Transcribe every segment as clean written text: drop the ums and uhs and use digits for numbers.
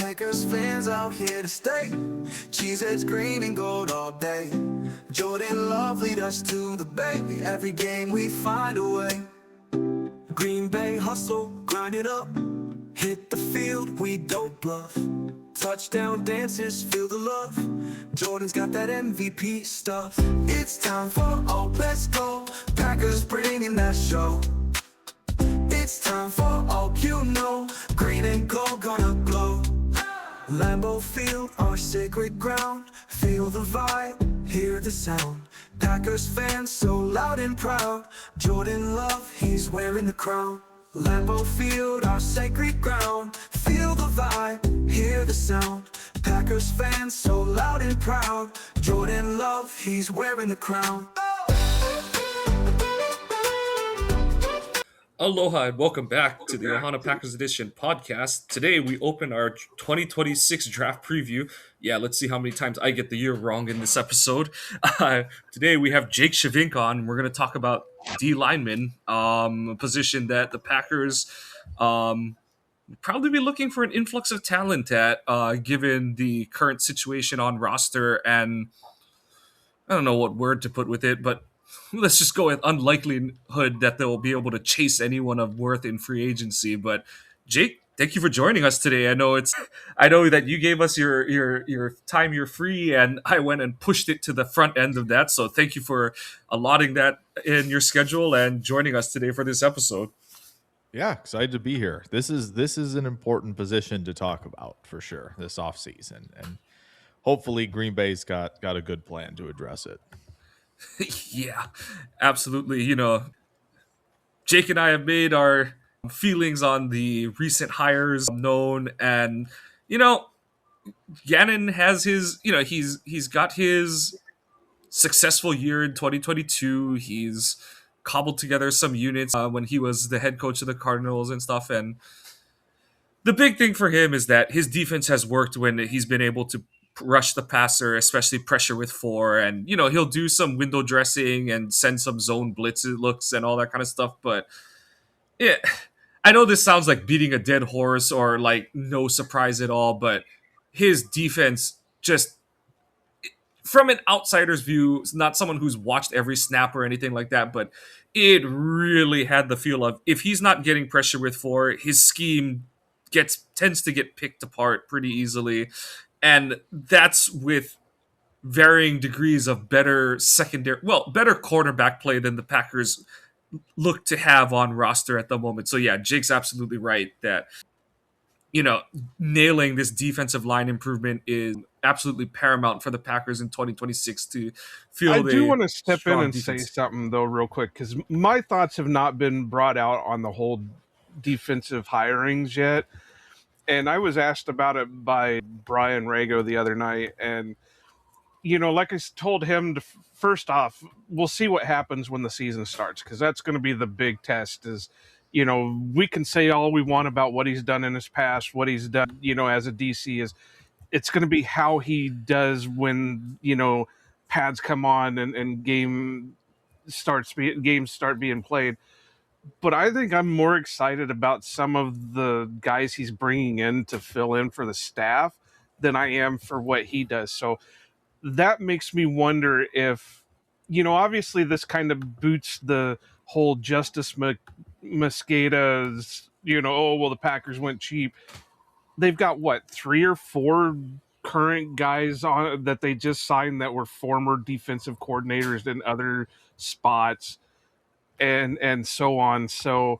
Packers fans out here to stay. Cheeseheads green and gold all day. Jordan Love lead us to the bay. Every game we find a way. Green Bay hustle, grind it up. Hit the field, we don't bluff. Touchdown dances, feel the love. Jordan's got that MVP stuff. It's time for all, let's go. Packers bringing that show. It's time for all, you know. Green and gold gonna glow. Lambeau Field, our sacred ground. Feel the vibe, hear the sound. Packers fans so loud and proud. Jordan Love, he's wearing the crown. Lambeau Field, our sacred ground. Feel the vibe, hear the sound. Packers fans so loud and proud. Jordan Love, he's wearing the crown. Aloha and welcome back to the Ohana Packers Edition podcast. Today we open our 2026 draft preview. Yeah, let's see how many times I get the year wrong in this episode. Today we have Jake Shavink on. We're going to talk about D lineman, a position that the Packers probably be looking for an influx of talent at, given the current situation on roster, and I don't know what word to put with it, but let's just go with unlikelihood that they will be able to chase anyone of worth in free agency. But Jake, thank you for joining us today. I know that you gave us your time you're free, and I went and pushed it to the front end of that. So thank you for allotting that in your schedule and joining us today for this episode. Yeah, excited to be here. This is an important position to talk about for sure this offseason, and hopefully Green Bay's got a good plan to address it. Yeah, absolutely. You know, Jake and I have made our feelings on the recent hires known, and Gannon has his, he's got his successful year in 2022. He's cobbled together some units when he was the head coach of the Cardinals and stuff, and the big thing for him is that his defense has worked when he's been able to rush the passer, especially pressure with four, and he'll do some window dressing and send some zone blitz looks and all that kind of stuff. But yeah, I know this sounds like beating a dead horse or like no surprise at all, but his defense, just from an outsider's view, not someone who's watched every snap or anything like that, but it really had the feel of, if he's not getting pressure with four, his scheme tends to get picked apart pretty easily. And that's with varying degrees of better quarterback play than the Packers look to have on roster at the moment. So yeah, Jake's absolutely right that, nailing this defensive line improvement is absolutely paramount for the Packers in 2026 to feel. I do want to step in and say something though real quick, because my thoughts have not been brought out on the whole defensive hirings yet. And I was asked about it by Brian Rago the other night. And, like I told him, first off, we'll see what happens when the season starts, because that's going to be the big test is, we can say all we want about what he's done in his past, what he's done, as a DC is. It's going to be how he does when, pads come on and games start being played. But I think I'm more excited about some of the guys he's bringing in to fill in for the staff than I am for what he does. So that makes me wonder if, obviously this kind of boots the whole Justice Mosqueda's, the Packers went cheap. They've got, 3 or 4 current guys on that they just signed that were former defensive coordinators in other spots. And so on. So,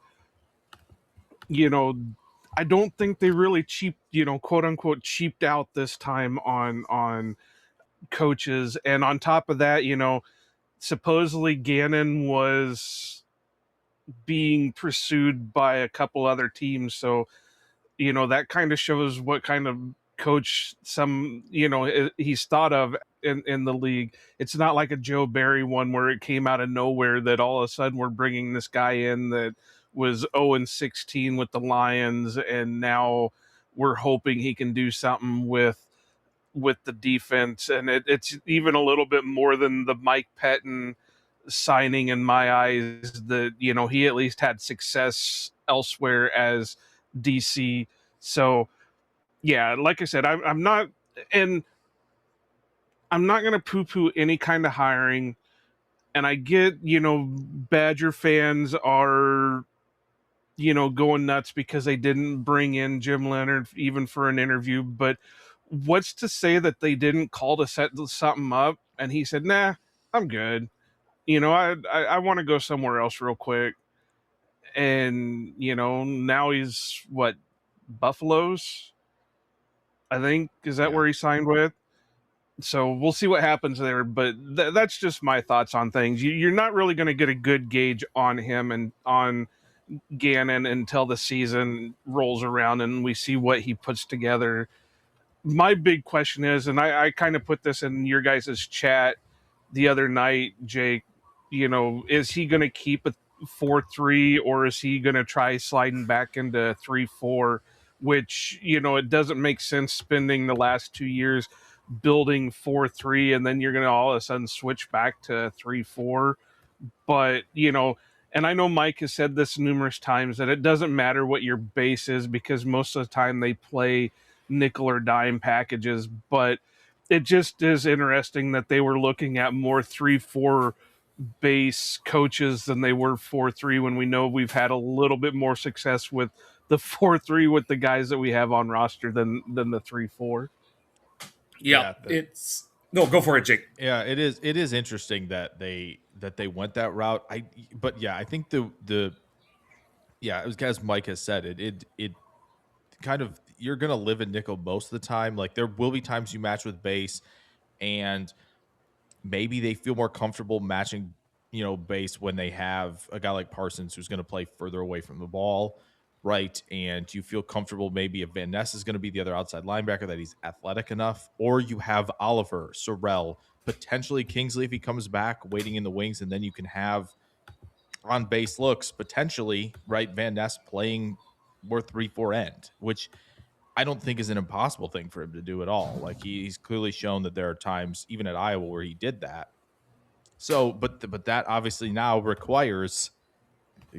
I don't think they really quote unquote cheaped out this time on coaches. And on top of that, supposedly Gannon was being pursued by a couple other teams. So, that kind of shows what kind of coach he's thought of in the league. It's not like a Joe Barry one where it came out of nowhere that all of a sudden we're bringing this guy in that was 0-16 with the Lions, and now we're hoping he can do something with the defense. And it's even a little bit more than the Mike Pettin signing in my eyes, that he at least had success elsewhere as DC. So yeah, like I said, I'm not, and I'm not going to poo poo any kind of hiring. And I get, Badger fans are, going nuts because they didn't bring in Jim Leonard even for an interview. But what's to say that they didn't call to set something up? And he said, nah, I'm good. I want to go somewhere else real quick. And, now he's what, Buffalo's? I think, is that Yeah. where he signed with? So we'll see what happens there, but that's just my thoughts on things. You're not really going to get a good gauge on him and on Gannon until the season rolls around and we see what he puts together. My big question is, and I kind of put this in your guys' chat the other night, Jake, is he going to keep a 4-3 or is he going to try sliding back into 3-4, which, it doesn't make sense spending the last 2 years building 4-3 and then you're going to all of a sudden switch back to 3-4. But, and I know Mike has said this numerous times that it doesn't matter what your base is because most of the time they play nickel or dime packages. But it just is interesting that they were looking at more 3-4 base coaches than they were 4-3 when we know we've had a little bit more success with the 4-3 with the guys that we have on roster than the 3-4. Yeah, it's no, go for it, Jake. Yeah, it is. It is interesting that they went that route. But yeah, I think the yeah, as Mike has said, it kind of, you're gonna live in nickel most of the time. Like there will be times you match with base, and maybe they feel more comfortable matching, base when they have a guy like Parsons who's going to play further away from the ball, right? And you feel comfortable maybe if Van Ness is going to be the other outside linebacker, that he's athletic enough, or you have Oliver, Sorrell, potentially Kingsley if he comes back, waiting in the wings, and then you can have on base looks potentially, right? Van Ness playing more 3-4 end, which I don't think is an impossible thing for him to do at all. Like he's clearly shown that there are times, even at Iowa, where he did that. So, but that obviously now requires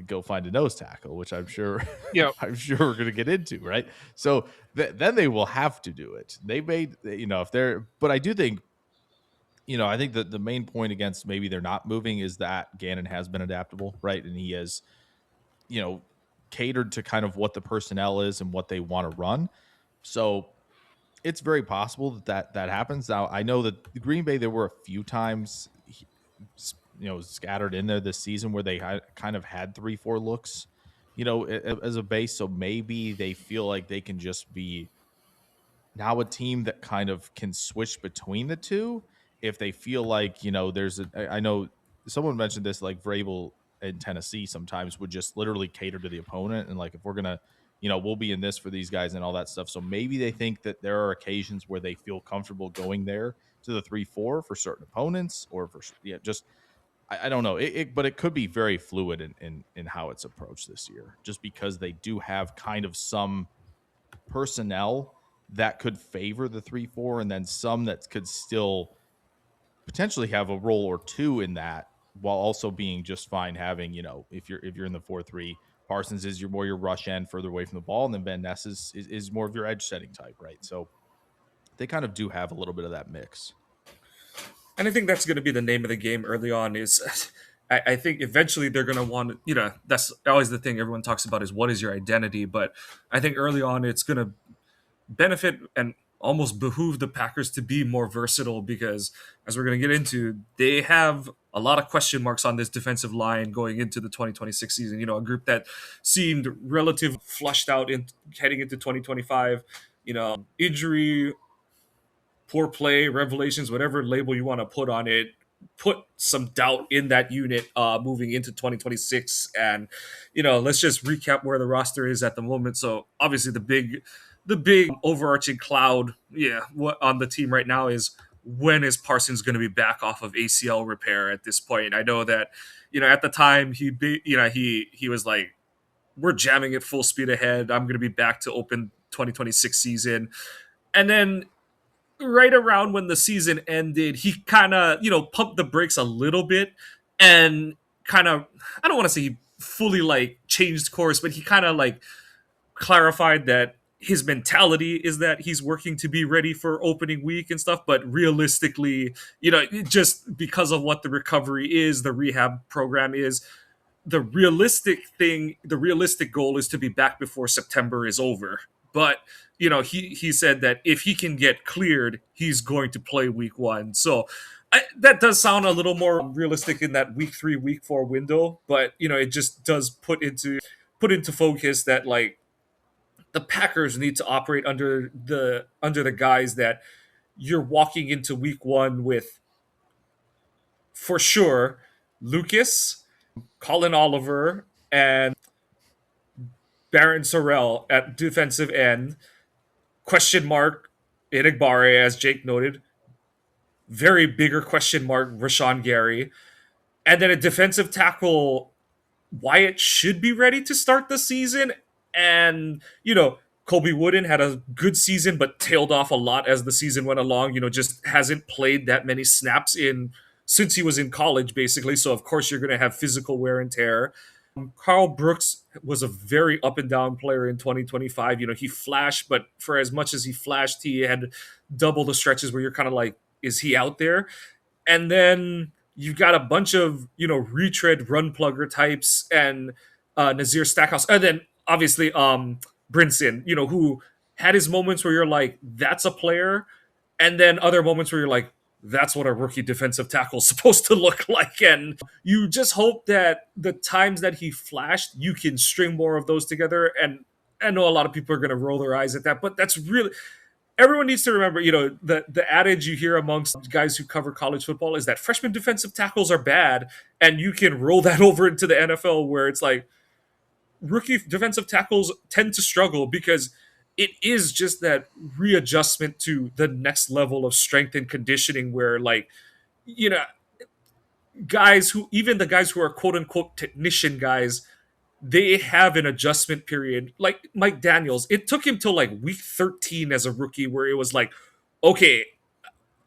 go find a nose tackle, which I'm sure, Yeah, I'm sure we're going to get into, right? So then they will have to do it. They made, if they're, but I do think, I think that the main point against maybe they're not moving is that Gannon has been adaptable, right? And he has, catered to kind of what the personnel is and what they want to run. So it's very possible that happens. Now, I know that the Green Bay, there were a few times, scattered in there this season where they kind of had 3-4 looks, as a base. So maybe they feel like they can just be now a team that kind of can switch between the two if they feel like, I know someone mentioned this, like Vrabel in Tennessee sometimes would just literally cater to the opponent. And like, if we're going to, we'll be in this for these guys and all that stuff. So maybe they think that there are occasions where they feel comfortable going there to the 3-4 for certain opponents, or for, just, I don't know. But it could be very fluid in how it's approached this year, just because they do have kind of some personnel that could favor the 3-4, and then some that could still potentially have a role or two in that, while also being just fine having, if you're in the 4-3, Parsons is more your rush end further away from the ball, and then Van Ness is more of your edge setting type, right? So they kind of do have a little bit of that mix. And I think that's going to be the name of the game early on is I think eventually they're going to want, that's always the thing everyone talks about is what is your identity. But I think early on it's going to benefit and almost behoove the Packers to be more versatile because, as we're going to get into, they have a lot of question marks on this defensive line going into the 2026 season. A group that seemed relatively flushed out in heading into 2025. Injury, poor play, revelations, whatever label you want to put on it, put some doubt in that unit moving into 2026. And, let's just recap where the roster is at the moment. So obviously the big overarching cloud, what on the team right now is when is Parsons going to be back off of ACL repair at this point? I know that, at the time he was like, we're jamming it full speed ahead. I'm going to be back to open 2026 season. And then right around when the season ended, he kind of, pumped the brakes a little bit and kind of, I don't want to say he fully like changed course, but he kind of like clarified that his mentality is that he's working to be ready for opening week and stuff, but realistically, just because of what the recovery is, the rehab program is, the realistic goal is to be back before September is over. But he said that if he can get cleared, he's going to play week 1. So that does sound a little more realistic in that week 3, week 4 window. But it just does put into focus that, like, the Packers need to operate under the guise that you're walking into week 1 with, for sure, Lucas, Colin Oliver, and Baron Sorrell at defensive end. Question mark Inegbare, as Jake noted. Very bigger question mark Rashawn Gary. And then a defensive tackle, Wyatt should be ready to start the season. And, Colby Wooden had a good season, but tailed off a lot as the season went along. Just hasn't played that many snaps since he was in college, basically. So, of course, you're going to have physical wear and tear. Carl Brooks was a very up and down player in 2025. He flashed, but for as much as he flashed, he had double the stretches where you're kind of like, is he out there? And then you've got a bunch of, retread run plugger types and Nazir Stackhouse. And then obviously Brinson, who had his moments where you're like, that's a player. And then other moments where you're like, that's what a rookie defensive tackle is supposed to look like. And you just hope that the times that he flashed, you can string more of those together. And I know a lot of people are going to roll their eyes at that, but that's really, everyone needs to remember, the adage you hear amongst guys who cover college football is that freshman defensive tackles are bad. And you can roll that over into the NFL where it's like rookie defensive tackles tend to struggle because it is just that readjustment to the next level of strength and conditioning where, like, guys who are quote unquote technician guys, they have an adjustment period. Like Mike Daniels, it took him till like week 13 as a rookie where it was like, okay,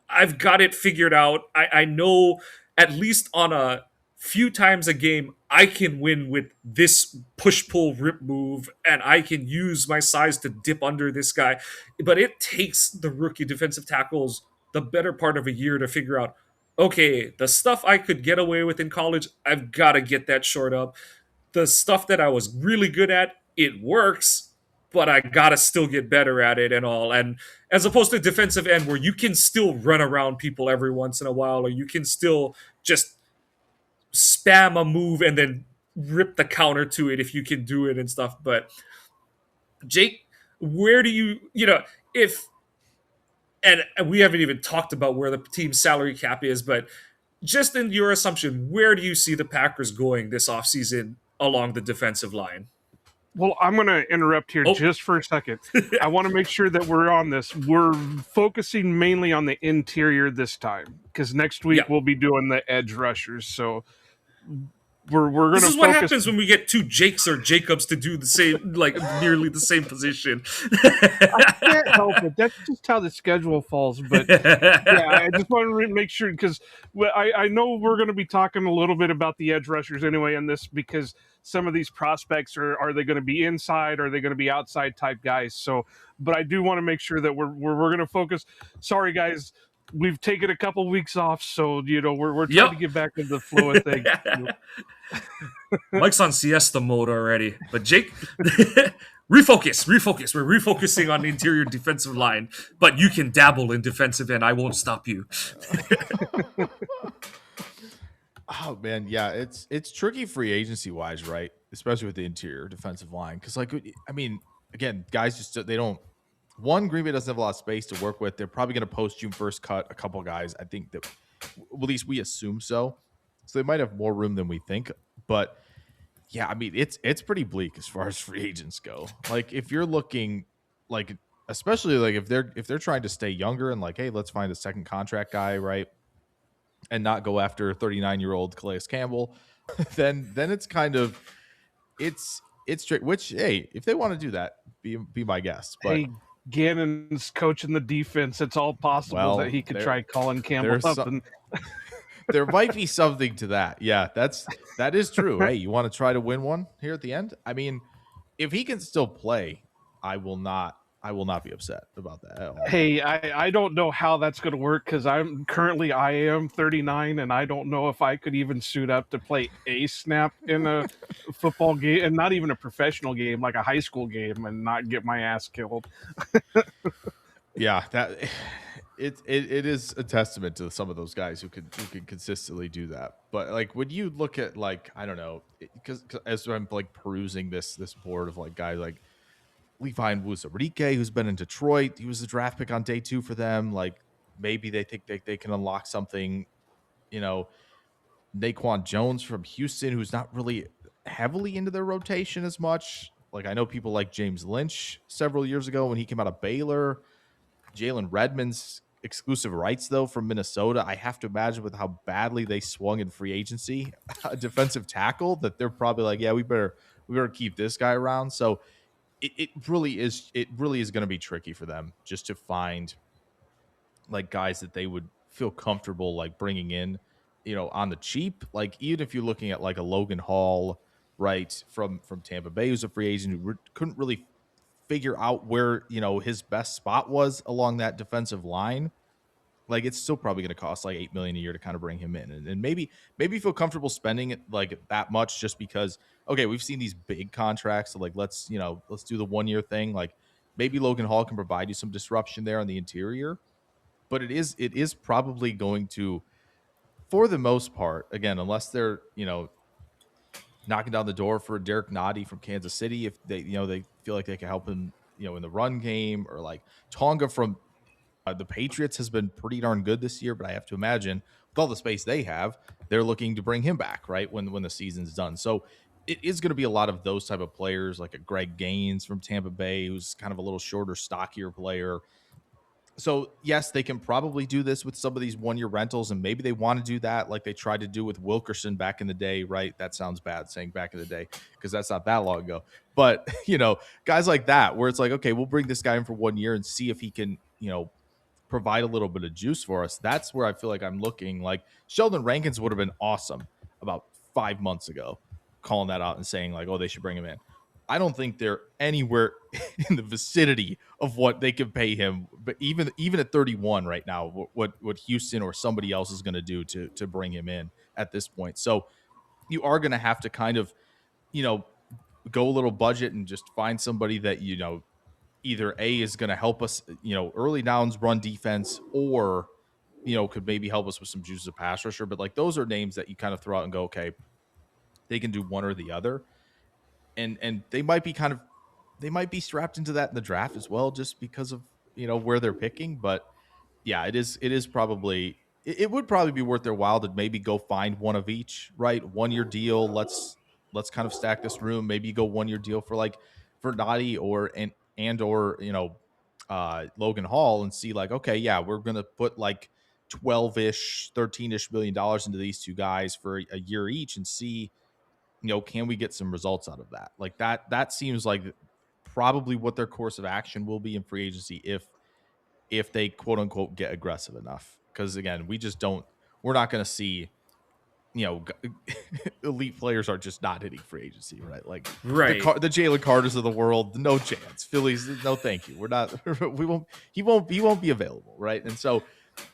I've got it figured out. I know at least on a few times a game, I can win with this push-pull rip move, and I can use my size to dip under this guy. But it takes the rookie defensive tackles the better part of a year to figure out, okay, the stuff I could get away with in college, I've got to get that short up. The stuff that I was really good at, it works, but I got to still get better at it and all. And as opposed to defensive end where you can still run around people every once in a while, or you can still just spam a move and then rip the counter to it if you can do it and stuff. But Jake, where do you if, and we haven't even talked about where the team's salary cap is, but just in your assumption, where do you see the Packers going this offseason along the defensive line? Well, I'm going to interrupt here just for a second. I want to make sure that we're on this. We're focusing mainly on the interior this time because next week we'll be doing the edge rushers. So we're going to. This is what happens when we get two Jakes or Jacobs to do the same, like nearly the same position. I can't help it. That's just how the schedule falls. But I just want to make sure because I know we're going to be talking a little bit about the edge rushers anyway in this because some of these prospects are they going to be inside? Are they going to be outside type guys? So, but I do want to make sure that we're going to focus. Sorry, guys. We've taken a couple weeks off, so we're trying to get back into the flow of things. Mike's on siesta mode already, but Jake, refocus. We're refocusing on the interior defensive line, but you can dabble in defensive end. I won't stop you. Oh man, yeah, it's tricky free agency wise, right? Especially with the interior defensive line, because again, guys just they don't. One, Green Bay doesn't have a lot of space to work with. They're probably going to post June 1st cut a couple guys. I think that, at least we assume so. So they might have more room than we think. But yeah, it's pretty bleak as far as free agents go. Like if you're looking, like especially like if they're trying to stay younger and like, hey, let's find a second contract guy, right, and not go after 39-year-old Calais Campbell, then it's kind of it's straight. Which hey, if they want to do that, be my guest, but. Hey. Gannon's coaching the defense. It's all possible that he could try Colin Campbell up. There might be something to that. Yeah, that is true. Hey, you want to try to win one here at the end? I mean, if he can still play, I will not I will not be upset about that at all. Hey, I don't know how that's going to work because I am 39 and I don't know if I could even suit up to play a snap in a football game, and not even a professional game, like a high school game, and not get my ass killed. Yeah, that it is a testament to some of those guys who could consistently do that. But like when you look at like I don't know, because as I'm like perusing this board of like guys like Levi Wuzarike, who's been in Detroit, he was the draft pick on day 2 for them. Like maybe they think they can unlock something. You know, Naquan Jones from Houston, who's not really heavily into their rotation as much. Like I know people like James Lynch several years ago when he came out of Baylor. Jalen Redmond's exclusive rights, though, from Minnesota. I have to imagine with how badly they swung in free agency, a defensive tackle, that they're probably like, yeah, we better keep this guy around. So it really is going to be tricky for them just to find like guys that they would feel comfortable like bringing in, on the cheap. Like even if you're looking at like a Logan Hall, right, from Tampa Bay, who's a free agent who couldn't really figure out where his best spot was along that defensive line. Like it's still probably going to cost like $8 million a year to kind of bring him in, and maybe feel comfortable spending it like that much just because okay, we've seen these big contracts, so like let's do the 1 year thing. Like maybe Logan Hall can provide you some disruption there on the interior, but it is probably going to, for the most part, again, unless they're knocking down the door for Derek Noddy from Kansas City, if they they feel like they can help him in the run game, or like Tonga from the Patriots has been pretty darn good this year, but I have to imagine with all the space they have, they're looking to bring him back right when the season's done. So it is going to be a lot of those type of players, like a Greg Gaines from Tampa Bay, who's kind of a little shorter, stockier player. So yes, they can probably do this with some of these 1 year rentals, and maybe they want to do that like they tried to do with Wilkerson back in the day, right? That sounds bad saying back in the day because that's not that long ago. But guys like that, where it's like, okay, we'll bring this guy in for 1 year and see if he can, provide a little bit of juice for us. That's where I feel like I'm looking. Like Sheldon Rankins would have been awesome about 5 months ago, calling that out and saying like, oh, they should bring him in. I don't think they're anywhere in the vicinity of what they could pay him. But even at 31 right now, what Houston or somebody else is going to do to bring him in at this point. So you are going to have to kind of, go a little budget and just find somebody that, either A is going to help us, early downs run defense, or, could maybe help us with some juices of pass rusher. But like those are names that you kind of throw out and go, okay, they can do one or the other. And they might be strapped into that in the draft as well, just because of where they're picking. But yeah, it would probably be worth their while to maybe go find one of each, right? 1 year deal. Let's kind of stack this room. Maybe go 1 year deal for Noddy or Logan Hall, and see like, okay, yeah, we're gonna put like 12-ish, 13-ish million dollars into these two guys for a year each, and see can we get some results out of that? Like that seems like probably what their course of action will be in free agency if they quote unquote get aggressive enough. Because again, we're not going to see, elite players are just not hitting free agency, right? Like the Jalen Carters of the world, no chance. Phillies, no thank you. We're not. He won't be available, right? And so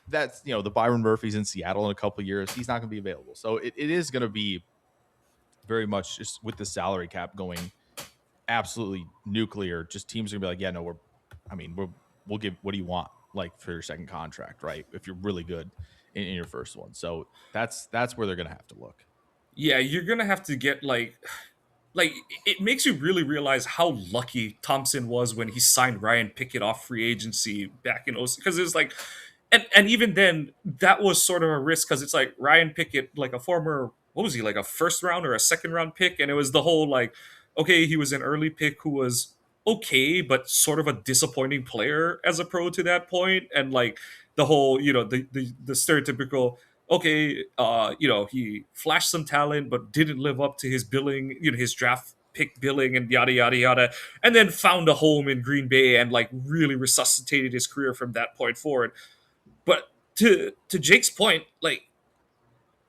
that's the Byron Murphy's in Seattle in a couple of years. He's not going to be available. So it is going to be very much just with the salary cap going absolutely nuclear. Just teams are gonna be like, yeah, no, we'll give. What do you want, like, for your second contract, right? If you're really good in your first one, so that's where they're gonna have to look. Yeah, you're gonna have to get like it makes you really realize how lucky Thompson was when he signed Ryan Pickett off free agency back in 06, because it's like, and even then that was sort of a risk, because it's like Ryan Pickett, like a former, what was he, like a first round or a second round pick, and it was the whole like, okay, he was an early pick who was okay but sort of a disappointing player as a pro to that point, and like the whole the stereotypical, okay, he flashed some talent but didn't live up to his billing, his draft pick billing, and yada yada yada, and then found a home in Green Bay and like really resuscitated his career from that point forward. But to Jake's point, like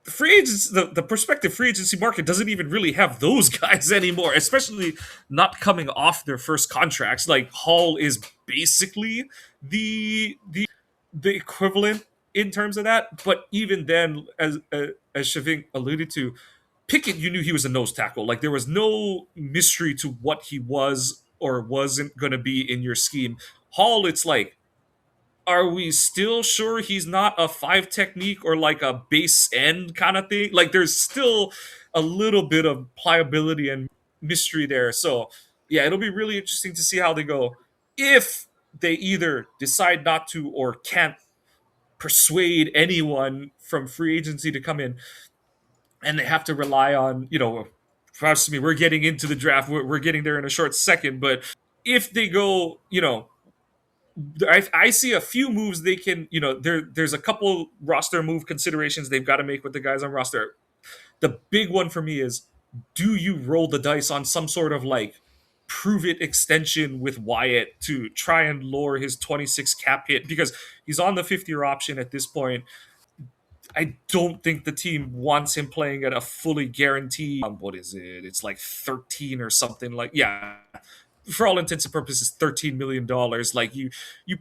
the free agents, the prospective free agency market doesn't even really have those guys anymore, especially not coming off their first contracts. Like Hall is basically the equivalent in terms of that. But even then, as Shavink alluded to, Pickett, you knew he was a nose tackle. Like there was no mystery to what he was or wasn't going to be in your scheme. Hall, it's like, are we still sure he's not a five technique or like a base end kind of thing? Like there's still a little bit of pliability and mystery there. So yeah, it'll be really interesting to see how they go. If they either decide not to or can't persuade anyone from free agency to come in, and they have to rely on, trust me, we're getting into the draft. We're getting there in a short second. But if they go, I see a few moves they can, there's a couple roster move considerations they've got to make with the guys on roster. The big one for me is, do you roll the dice on some sort of like prove it extension with Wyatt to try and lower his 26 cap hit? Because he's on the 50-year option at this point. I don't think the team wants him playing at a fully guaranteed. What is it? It's like 13 or something. Like, yeah, for all intents and purposes, $13 million. Like you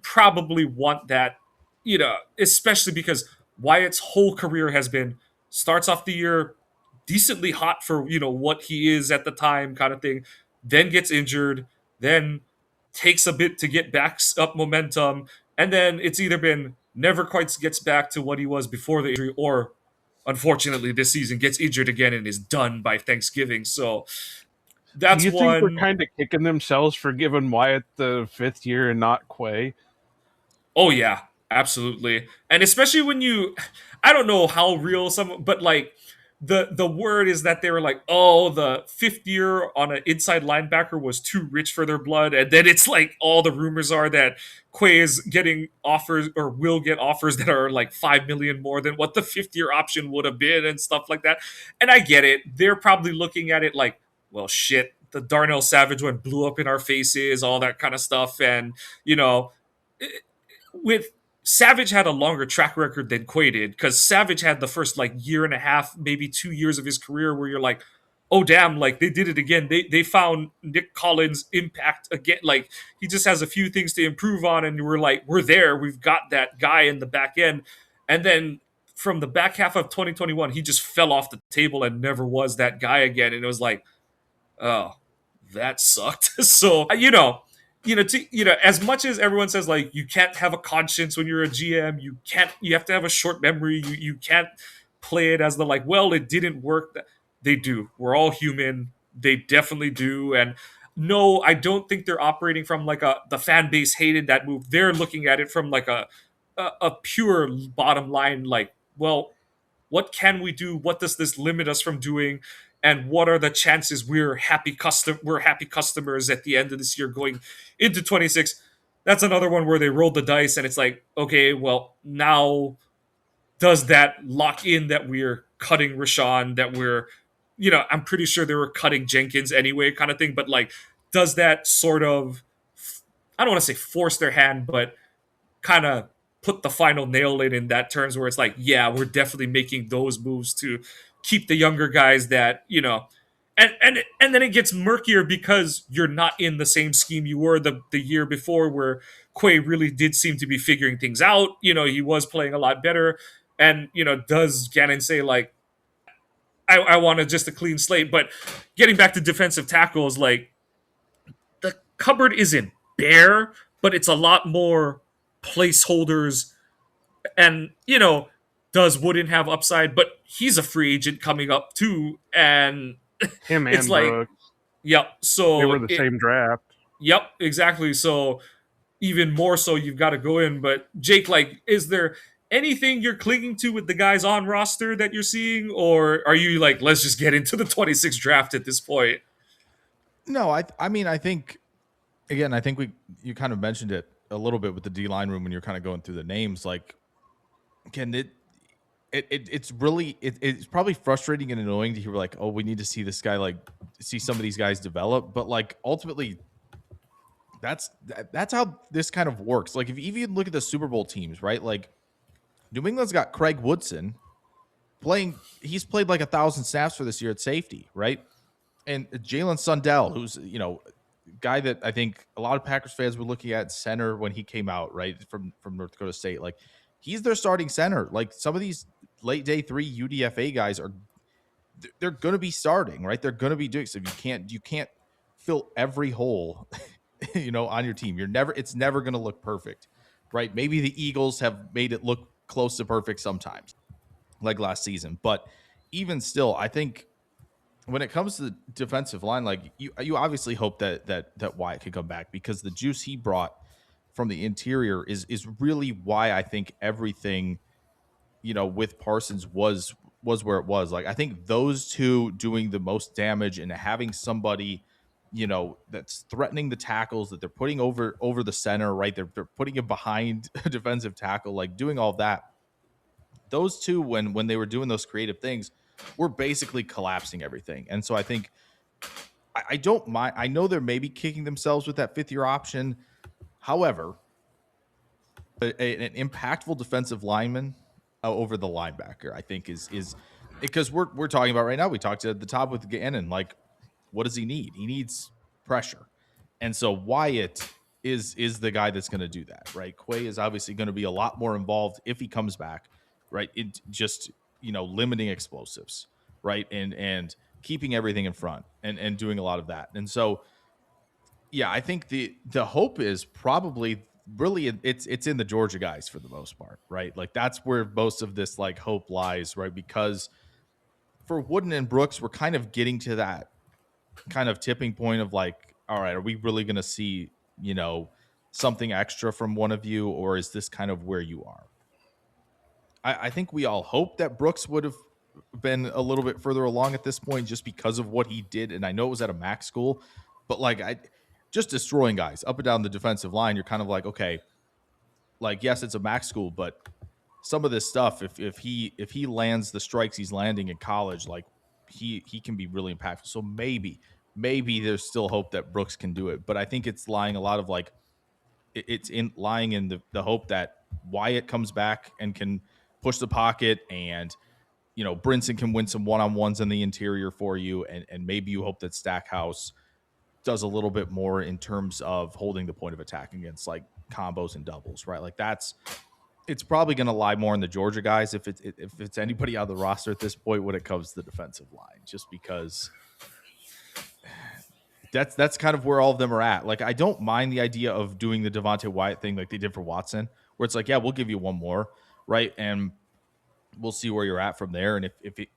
probably want that, especially because Wyatt's whole career has been starts off the year decently hot for what he is at the time, kind of thing. Then gets injured, then takes a bit to get back up momentum, and then it's either been never quite gets back to what he was before the injury, or unfortunately this season gets injured again and is done by Thanksgiving. So that's Do you think one. they're kind of kicking themselves for giving Wyatt the 5th year and not Quay? Oh yeah, absolutely. And especially when I don't know how real but like the word is that they were like, oh, the 5th year on an inside linebacker was too rich for their blood. And then it's like all the rumors are that Quay is getting offers or will get offers that are like 5 million more than what the 5th year option would have been and stuff like that. And I get it. They're probably looking at it like, well, shit, the Darnell Savage one blew up in our faces, all that kind of stuff. And, with Savage had a longer track record than Quay did, because Savage had the first like year and a half, maybe 2 years of his career where you're like, oh damn, like they did it again. They found Nick Collins' impact again. Like he just has a few things to improve on, and we're like, we're there. We've got that guy in the back end. And then from the back half of 2021, he just fell off the table and never was that guy again. And it was like, oh, that sucked. So as much as everyone says like you can't have a conscience when you're a GM, you have to have a short memory. You can't play it as the like, well, it didn't work. They do. We're all human. They definitely do. And no, I don't think they're operating from like the fan base hated that move. They're looking at it from like a pure bottom line, like, well, what can we do? What does this limit us from doing? And what are the chances we're happy customers at the end of this year going into 26? That's another one where they rolled the dice and it's like, okay, well, now does that lock in that we're cutting Rashawn, that we're, I'm pretty sure they were cutting Jenkins anyway, kind of thing. But like, does that sort of, I don't want to say force their hand, but kind of put the final nail in that terms where it's like, yeah, we're definitely making those moves to keep the younger guys that, and then it gets murkier because you're not in the same scheme you were the year before, where Quay really did seem to be figuring things out. He was playing a lot better. And, does Gannon say like, I want just a clean slate? But getting back to defensive tackles, like the cupboard isn't bare, but it's a lot more placeholders. And does Wooden have upside? But he's a free agent coming up too, and Him it's and like, Brooks. yep. So They were the same draft. Yep, exactly. So even more so, you've got to go in. But Jake, like, is there anything you're clinging to with the guys on roster that you're seeing, or are you like, let's just get into the 26 draft at this point? No, I mean, I think, again, I think you kind of mentioned it a little bit with the D line room when you're kind of going through the names. Like, again, it's really it's probably frustrating and annoying to hear like, oh, we need to see this guy, like see some of these guys develop, but like ultimately that's how this kind of works. Like if you even look at the Super Bowl teams, right? Like New England's got Craig Woodson, he's played like 1,000 snaps for this year at safety, right? And Jalen Sundell, who's, guy that I think a lot of Packers fans were looking at center when he came out, right, from North Dakota State. Like, he's their starting center. Like, some of these late day 3 UDFA guys they're going to be starting, right? They're going to be doing so. You can't fill every hole, on your team. It's never going to look perfect, right? Maybe the Eagles have made it look close to perfect sometimes, like last season. But even still, I think when it comes to the defensive line, like you obviously hope that Wyatt could come back, because the juice he brought from the interior is really why I think everything, with Parsons was where it was. Like, I think those two doing the most damage and having somebody, that's threatening the tackles, that they're putting over the center, right? They're putting it behind a defensive tackle, like doing all that. Those two, when they were doing those creative things, were basically collapsing everything. And so I think I don't mind. I know they're maybe kicking themselves with that 5th-year option. However, an impactful defensive lineman over the linebacker, I think, is because we're talking about right now. We talked at the top with Gannon. Like, what does he need? He needs pressure, and so Wyatt is the guy that's going to do that, right? Quay is obviously going to be a lot more involved if he comes back, right? It just limiting explosives, right, and keeping everything in front and doing a lot of that, and so. Yeah, I think the hope is probably really it's in the Georgia guys for the most part, right? Like, that's where most of this like hope lies, right? Because for Wooden and Brooks, we're kind of getting to that kind of tipping point of like, all right, are we really going to see, something extra from one of you, or is this kind of where you are? I think we all hope that Brooks would have been a little bit further along at this point just because of what he did. And I know it was at a MAC school, but like just destroying guys up and down the defensive line, you're kind of like, okay, like, yes, it's a MAC school, but some of this stuff, if he lands the strikes he's landing in college, like he can be really impactful. So maybe there's still hope that Brooks can do it. But I think it's lying a lot of like it's lying in the hope that Wyatt comes back and can push the pocket, and Brinson can win some one-on-ones in the interior for you, and maybe you hope that Stackhouse does a little bit more in terms of holding the point of attack against like combos and doubles, right? Like, it's probably going to lie more in the Georgia guys if it's anybody out of the roster at this point when it comes to the defensive line, just because that's kind of where all of them are at. Like, I don't mind the idea of doing the Devontae Wyatt thing like they did for Watson, where it's like, yeah, we'll give you one more, right? And we'll see where you're at from there. And if it,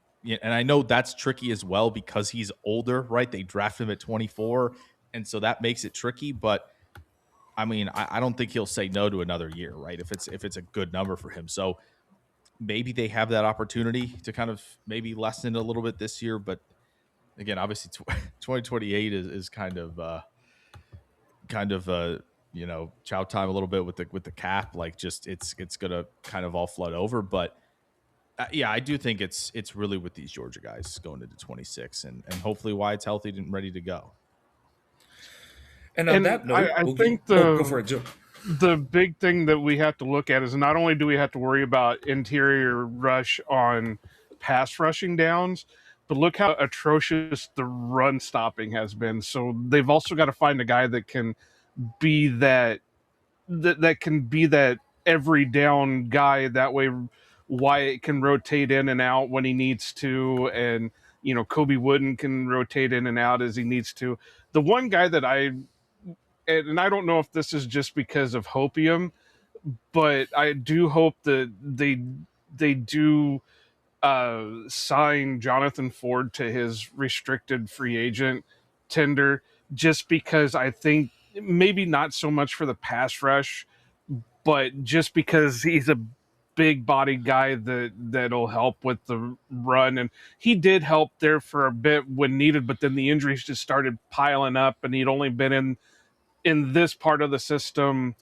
and I know that's tricky as well because he's older, right? They draft him at 24, and so that makes it tricky. But I mean, I don't think he'll say no to another year, right? If it's a good number for him. So maybe they have that opportunity to kind of maybe lessen it a little bit this year. But again, obviously 2028 is kind of chow time a little bit with the cap. Like, just it's gonna kind of all flood over. But yeah, I do think it's really with these Georgia guys going into 26, and hopefully Wyatt's healthy and ready to go. And on that note, I think go for it, Joe. The big thing that we have to look at is not only do we have to worry about interior rush on pass rushing downs, but look how atrocious the run stopping has been. So they've also got to find a guy that can be that can be that every down guy. That way Wyatt can rotate in and out when he needs to, and Kobe Wooden can rotate in and out as he needs to. The one guy that and I don't know if this is just because of hopium, but I do hope that they do sign Jonathan Ford to his restricted free agent tender, just because I think maybe not so much for the pass rush, but just because he's a big bodied guy that'll help with the run. And he did help there for a bit when needed, but then the injuries just started piling up, and he'd only been in this part of the system,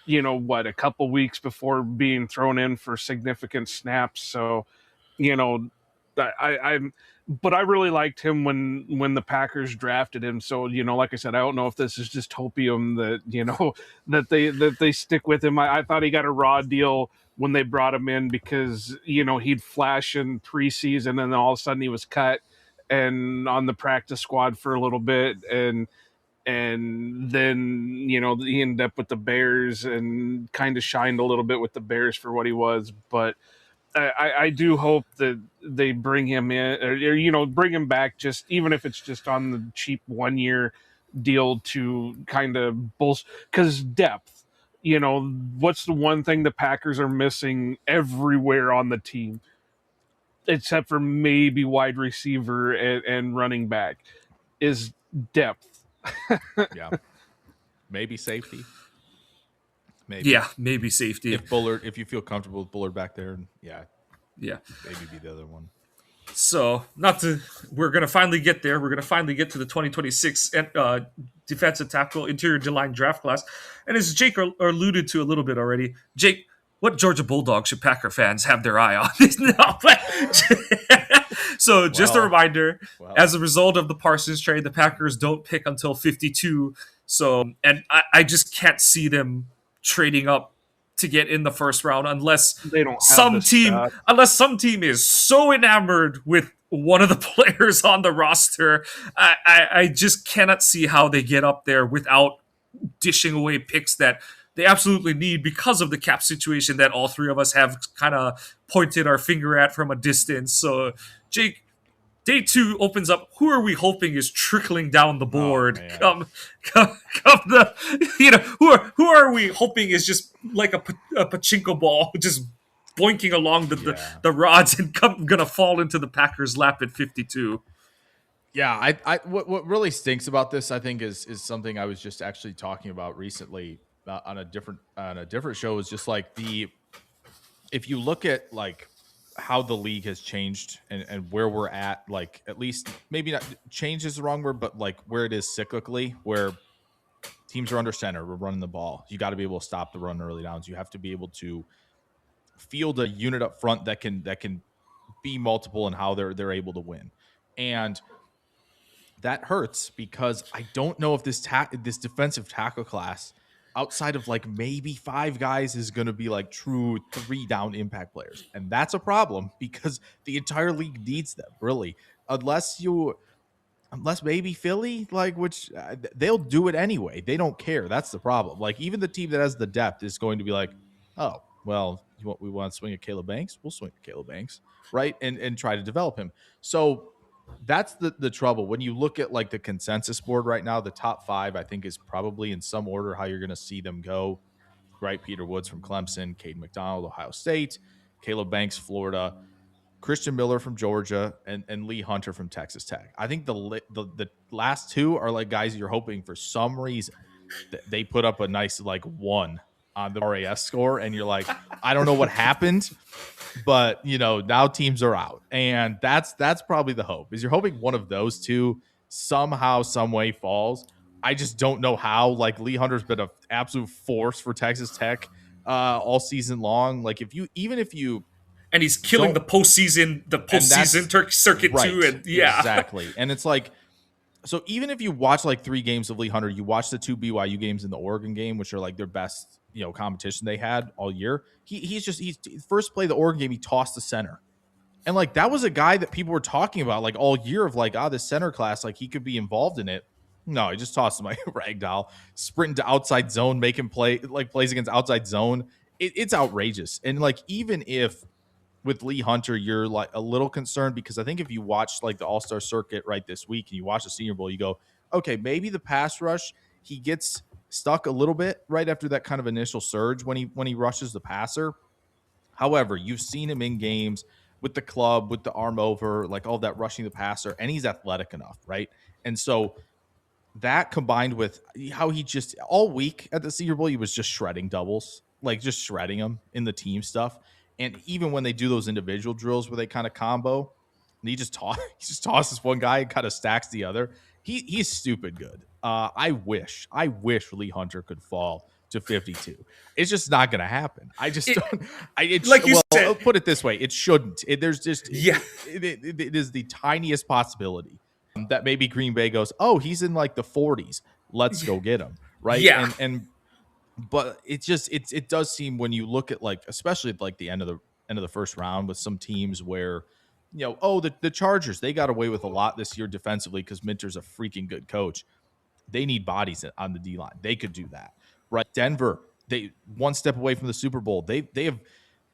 a couple weeks before being thrown in for significant snaps. So, I'm but I really liked him when the Packers drafted him. So, like I said, I don't know if this is just hopium that, that they stick with him. I thought he got a raw deal when they brought him in because, he'd flash in preseason and then all of a sudden he was cut and on the practice squad for a little bit, and then he ended up with the Bears and kind of shined a little bit with the Bears for what he was. But I do hope that they bring him in, or bring him back, just even if it's just on the cheap 1 year deal to kind of because depth. What's the one thing the Packers are missing everywhere on the team, except for maybe wide receiver and running back, is depth. Yeah. Maybe safety. Maybe. Yeah, maybe safety. If you feel comfortable with Bullard back there, Yeah. maybe be the other one. So, we're going to finally get there. We're going to finally get to the 2026 defensive tackle interior D-line draft class. And as Jake alluded to a little bit already, Jake, what Georgia Bulldog should Packer fans have their eye on? So, just a reminder, as a result of the Parsons trade, the Packers don't pick until 52. So, and I just can't see them trading up to get in the first round unless they don't have some team is so enamored with one of the players on the roster. I just cannot see how they get up there without dishing away picks that they absolutely need because of the cap situation that all three of us have kind of pointed our finger at from a distance. So, Jake, day 2 opens up. Who are we hoping is trickling down the board? Come the who are we hoping is just like a pachinko ball, just boinking along the rods and gonna fall into the Packers' lap at 52. Yeah, what really stinks about this, I think, is something I was just actually talking about recently on a different show. Is just like if you look at like how the league has changed and where we're at, like at least maybe not change is the wrong word, but like where it is cyclically, where teams are under center, we're running the ball. You got to be able to stop the run early downs. You have to be able to field a unit up front that can be multiple in how they're able to win. And that hurts because I don't know if this defensive tackle class, outside of like maybe 5 guys, is going to be like true 3 down impact players. And that's a problem because the entire league needs them, really. Unless maybe Philly, like, which they'll do it anyway. They don't care. That's the problem. Like, even the team that has the depth is going to be like, oh, well, we want to swing at Caleb Banks? We'll swing at Caleb Banks, right? And try to develop him. So that's the trouble. When you look at like the consensus board right now, the top 5, I think, is probably in some order how you're going to see them go, right? Peter Woods from Clemson, Caden McDonald, Ohio State, Caleb Banks, Florida, Christian Miller from Georgia, and Lee Hunter from Texas Tech. I think the last 2 are like guys you're hoping for some reason they put up a nice like 1 on the RAS score, and you're like, I don't know what happened, but now teams are out, and that's probably the hope. Is you're hoping one of those 2 somehow, some way falls. I just don't know how. Like, Lee Hunter's been an absolute force for Texas Tech all season long. Like, if you and he's killing the postseason circuit right, too, and exactly. And it's like, so even if you watch like 3 games of Lee Hunter, you watch the 2 BYU games and the Oregon game, which are like their best competition they had all year. He's first play of the Oregon game, he tossed the center, and like that was a guy that people were talking about like all year of like, this center class, like he could be involved in it. No, he just tossed him like ragdoll, sprinting to outside zone, making plays against outside zone. It's outrageous. And like, even if with Lee Hunter, you're like a little concerned, because I think if you watch like the All-Star circuit right this week and you watch the Senior Bowl, you go, okay, maybe the pass rush, he gets stuck a little bit right after that kind of initial surge when he rushes the passer. However, you've seen him in games with the club, with the arm over, like all that rushing the passer, and he's athletic enough, right? And so that combined with how he just all week at the Senior Bowl, he was just shredding doubles, like just shredding them in the team stuff. And even when they do those individual drills where they kind of combo, and he just tosses one guy and kind of stacks the other. He's stupid good. I wish Lee Hunter could fall to 52. It's just not going to happen. I just don't. Said, I'll put it this way: it shouldn't. There's just yeah, it is the tiniest possibility that maybe Green Bay goes, oh, he's in like the 40s. Let's go get him, right? Yeah. But it does seem when you look at like, especially at like the end of the first round with some teams where, the Chargers, they got away with a lot this year defensively because Minter's a freaking good coach. They need bodies on the D line. They could do that, right? Denver, they one step away from the Super Bowl. They have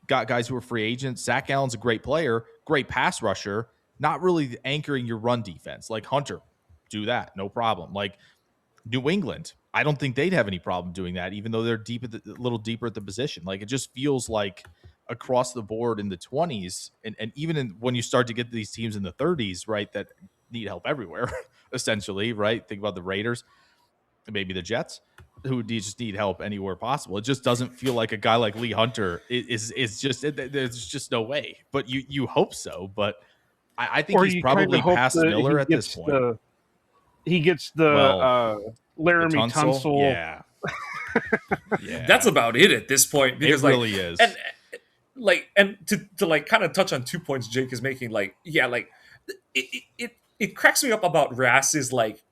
got guys who are free agents. Zach Allen's a great player, great pass rusher, not really anchoring your run defense. Like Hunter, do that, no problem. Like New England, I don't think they'd have any problem doing that, even though they're a little deeper at the position. Like it just feels like across the board in the 20s, and even when you start to get these teams in the 30s, right, that need help everywhere, essentially, right? Think about the Raiders, maybe the Jets, who just need help anywhere possible. It just doesn't feel like a guy like Lee Hunter is just there's just no way. But you hope so, but I think he's probably past Miller at this point. He gets the Laramie Tunsil. Yeah. Yeah. That's about it at this point. Because it really is. And to like kind of touch on 2 points Jake is making, like, yeah, like it cracks me up about RAS is like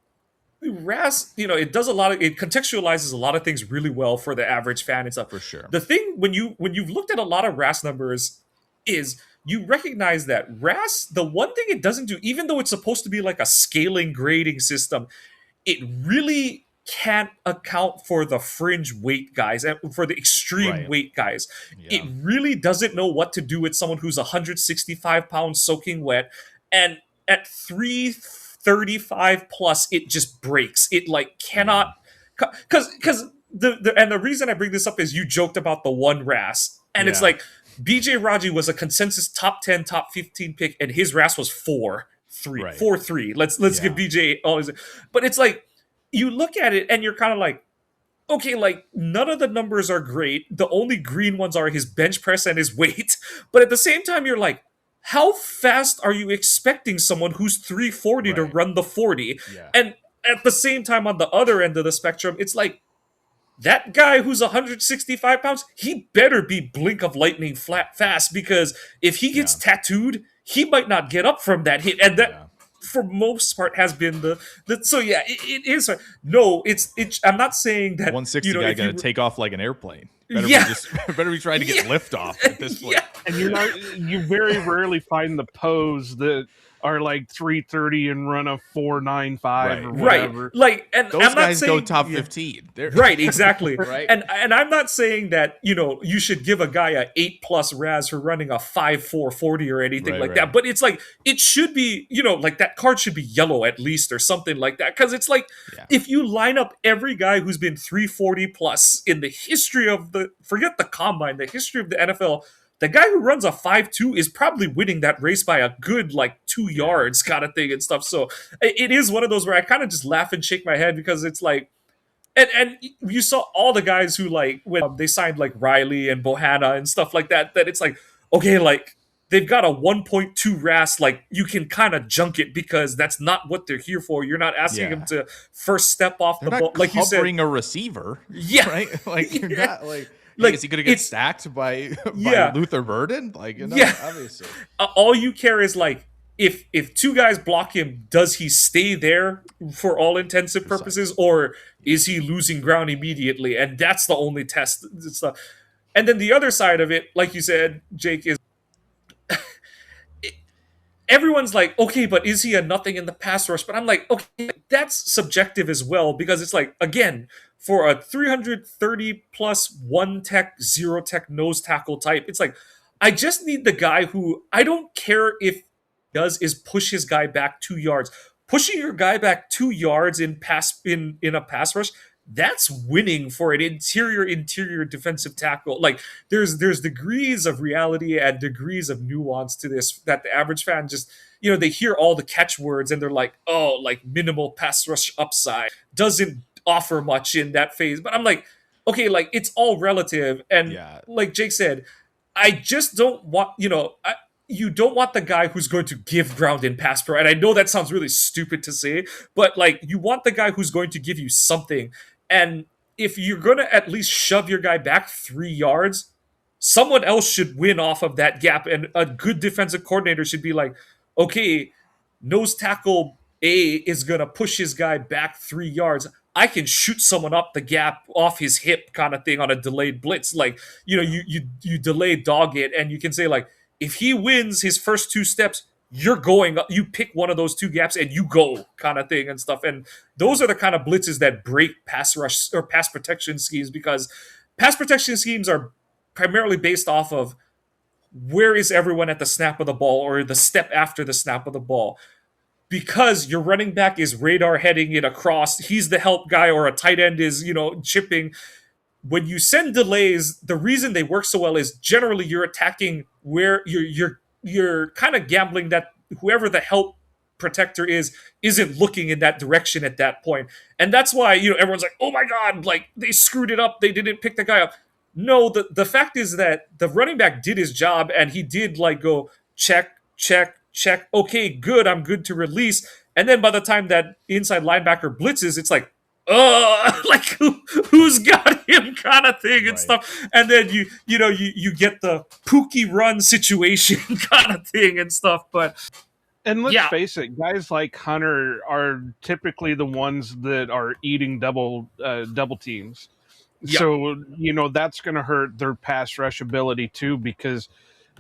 RAS, it does it contextualizes a lot of things really well for the average fan and stuff. For sure. The thing when you've looked at a lot of RAS numbers is you recognize that RAS, the one thing it doesn't do, even though it's supposed to be like a scaling grading system, it really can't account for the fringe weight guys and for the extreme weight guys. Yeah. It really doesn't know what to do with someone who's 165 pounds soaking wet, and at 335 plus, it just breaks. It like cannot, because the reason I bring this up is you joked about the one RAS, and it's like BJ Raji was a consensus top 10, top 15 pick, and his RAS was 4.3. 4.3. Let's give BJ all his, but it's like you look at it and you're kind of like, okay, like none of the numbers are great. The only green ones are his bench press and his weight. But at the same time, you're like, how fast are you expecting someone who's 340 to run the 40? Yeah. And at the same time, on the other end of the spectrum, it's like, that guy who's 165 pounds, he better be blink of lightning fast, because if he gets tattooed, he might not get up from that hit. And that, for most part, has been the so yeah, it is. No, it's I'm not saying that 160 guy going to take off like an airplane. Better be trying to get lift off at this point. And you very rarely find the pose that are like 330 and run a 495 or whatever. Right. Like, and those I'm guys not saying, go top 15. Right, exactly. Right. And I'm not saying that, you should give a guy a 8+ RAS for running a 5.4 40 or anything that. But it's like, it should be, like that card should be yellow at least or something like that. Because it's like, if you line up every guy who's been 340 plus in the history of forget the combine, the history of the NFL, the guy who runs a 5.2 is probably winning that race by a good, 2 yards kind of thing and stuff. So it is one of those where I kind of just laugh and shake my head, because it's like, and you saw all the guys who, when they signed, Riley and Ohana and stuff like that, that it's like, okay, they've got a 1.2 RAS, you can kind of junk it, because that's not what they're here for. You're not asking them to first step off the ball. Like you said, covering a receiver. Yeah. Right? You're not is he going to get sacked by Luther Burden? Obviously. All you care is, if two guys block him, does he stay there for all intensive purposes, or is he losing ground immediately? And that's the only test. And then the other side of it, like you said, Jake, is everyone's like, okay, but is he a nothing in the pass rush? But I'm like, okay, that's subjective as well, because it's like, again, for a 330 plus 1 tech, 0 tech nose tackle type, it's like, I just need the guy who, I don't care if he does is push his guy back 2 yards. Pushing your guy back 2 yards in a pass rush, that's winning for an interior defensive tackle. There's degrees of reality and degrees of nuance to this that the average fan just, they hear all the catchwords and they're like, oh, minimal pass rush upside doesn't offer much in that phase. But I'm like, okay, it's all relative. And like Jake said, I just don't want, you don't want the guy who's going to give ground in pass pro. And I know that sounds really stupid to say, but you want the guy who's going to give you something. And if you're gonna at least shove your guy back 3 yards, someone else should win off of that gap, and a good defensive coordinator should be like, okay, nose tackle A is gonna push his guy back 3 yards. I can shoot someone up the gap off his hip, kind of thing, on a delayed blitz. Like, you delay dog it, and you can say like, if he wins his first 2 steps, you're going up. You pick one of those 2 gaps and you go, kind of thing and stuff. And those are the kind of blitzes that break pass rush or pass protection schemes, because pass protection schemes are primarily based off of where is everyone at the snap of the ball or the step after the snap of the ball. Because your running back is radar heading it across, he's the help guy, or a tight end is, chipping. When you send delays, the reason they work so well is generally you're attacking where you're kind of gambling that whoever the help protector isn't looking in that direction at that point. And that's why, everyone's like, oh my god, like they screwed it up, they didn't pick the guy up. No, the fact is that the running back did his job, and he did like go check, check, check. Okay, good, I'm good to release. And then by the time that inside linebacker blitzes, it's like, like who's got him, kind of thing and stuff. And then you get the Pookie run situation kind of thing and stuff. And let's face it, guys like Hunter are typically the ones that are eating double teams. Yeah. So, that's going to hurt their pass rush ability too, because,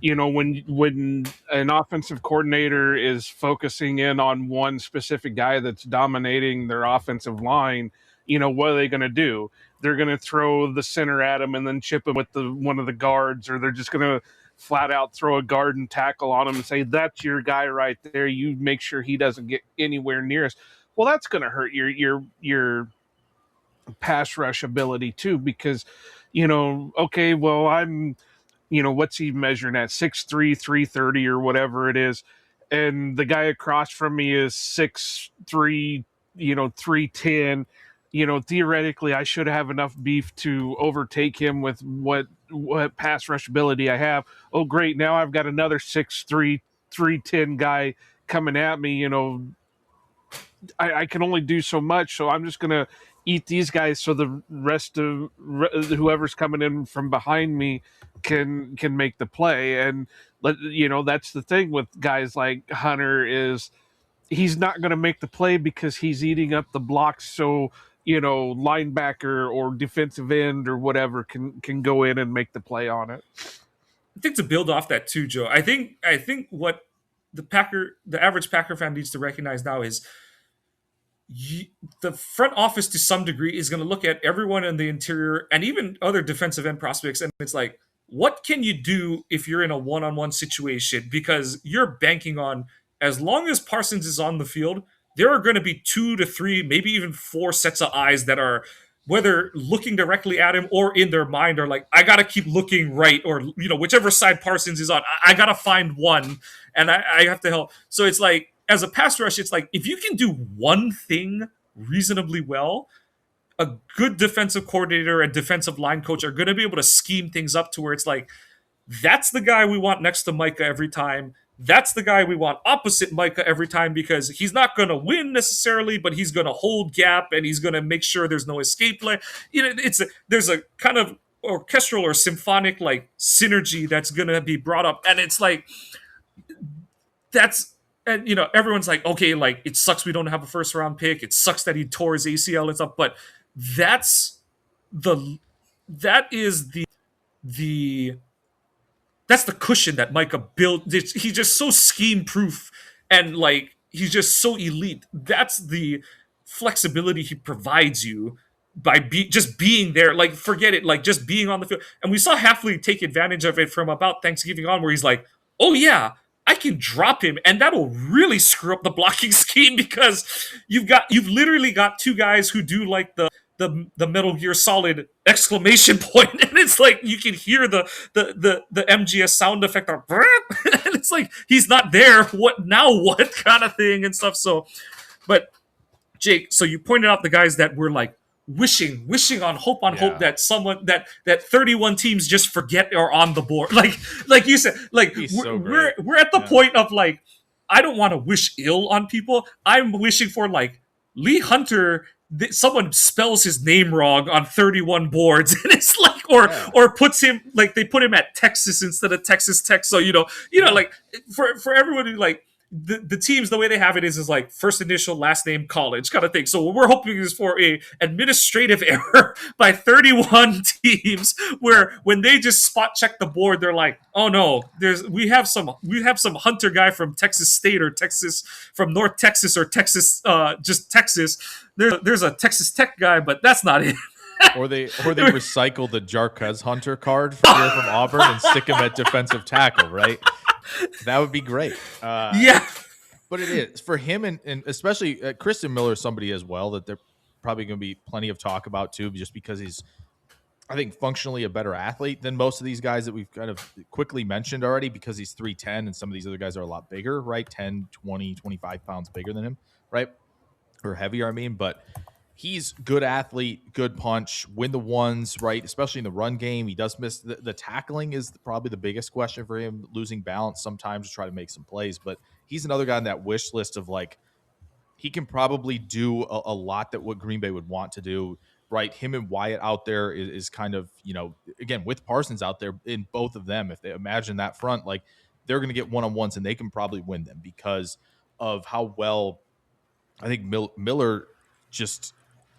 when an offensive coordinator is focusing in on one specific guy that's dominating their offensive line, what are they going to do? They're going to throw the center at him and then chip him with one of the guards, or they're just going to flat out throw a guard and tackle on him and say, that's your guy right there. You make sure he doesn't get anywhere near us. Well, that's going to hurt your pass rush ability too, because, okay, well, I'm, what's he measuring at? 6'3", 330 or whatever it is. And the guy across from me is 6'3", 310. Theoretically, I should have enough beef to overtake him with what pass rush ability I have. Oh, great. Now I've got another 6'3", 310 guy coming at me. I can only do so much, so I'm just going to eat these guys so the rest of whoever's coming in from behind me can make the play. And that's the thing with guys like Hunter, is he's not going to make the play because he's eating up the blocks. So linebacker or defensive end or whatever can go in and make the play on it. I think to build off that too, Joe, I think what the average Packer fan needs to recognize now is the front office to some degree is going to look at everyone in the interior and even other defensive end prospects, and it's like, what can you do if you're in a one-on-one situation? Because you're banking on, as long as Parsons is on the field, there are going to be 2 to 3, maybe even 4 sets of eyes that are, whether looking directly at him or in their mind, are like, I got to keep looking right, or whichever side Parsons is on, I got to find one, and I have to help. So it's like, as a pass rush, it's like, if you can do one thing reasonably well, a good defensive coordinator and defensive line coach are going to be able to scheme things up to where it's like, that's the guy we want next to Micah every time. That's the guy we want opposite Micah every time, because he's not going to win necessarily, but he's going to hold gap and he's going to make sure there's no escape lane. There's a kind of orchestral or symphonic like synergy that's going to be brought up, and it's like, and everyone's like, okay, like, it sucks we don't have a first round pick. It sucks that he tore his ACL and stuff, but that's the cushion that Micah built. He's just so scheme proof, and like, he's just so elite. That's the flexibility he provides you by just being there. Like, forget it, like, just being on the field. And we saw Hafley take advantage of it from about Thanksgiving on, where he's like, oh yeah, I can drop him, and that'll really screw up the blocking scheme, because you've literally got 2 guys who do like the Metal Gear Solid exclamation point, and it's like you can hear the MGS sound effect of, and it's like, he's not there. What now? What kind of thing and stuff. So, but Jake, so you pointed out the guys that were like wishing on hope that someone that 31 teams just forget are on the board. Like you said, like, we're at the point of like, I don't want to wish ill on people. I'm wishing for like Lee Hunter someone spells his name wrong on 31 boards, and it's like, or puts him like they put him at Texas instead of Texas Tech. So like for everyone who like. The teams, the way they have it is like first initial, last name, college kind of thing. So what we're hoping is for a administrative error by 31 teams, where when they just spot check the board, they're like, oh no, we have some Hunter guy from Texas State or Texas from North Texas or Texas, just Texas. There's a Texas Tech guy, but that's not it. Or they recycle the Jarquez Hunter card from Auburn and stick him at defensive tackle, right? That would be great. Yeah. But it is for him, and especially Kristen Miller is somebody as well that they're probably going to be plenty of talk about too, just because he's, I think, functionally a better athlete than most of these guys that we've kind of quickly mentioned already, because he's 310 and some of these other guys are a lot bigger, right? 10, 20, 25 pounds bigger than him, right? Or heavier, I mean, but he's good athlete, good punch, win the ones, right? Especially in the run game. He does miss the tackling is probably the biggest question for him, losing balance sometimes to try to make some plays. But he's another guy on that wish list of like, he can probably do a lot that what Green Bay would want to do, right? Him and Wyatt out there is kind of, again, with Parsons out there in both of them, if they imagine that front, like they're going to get one-on-ones and they can probably win them because of how well I think Miller just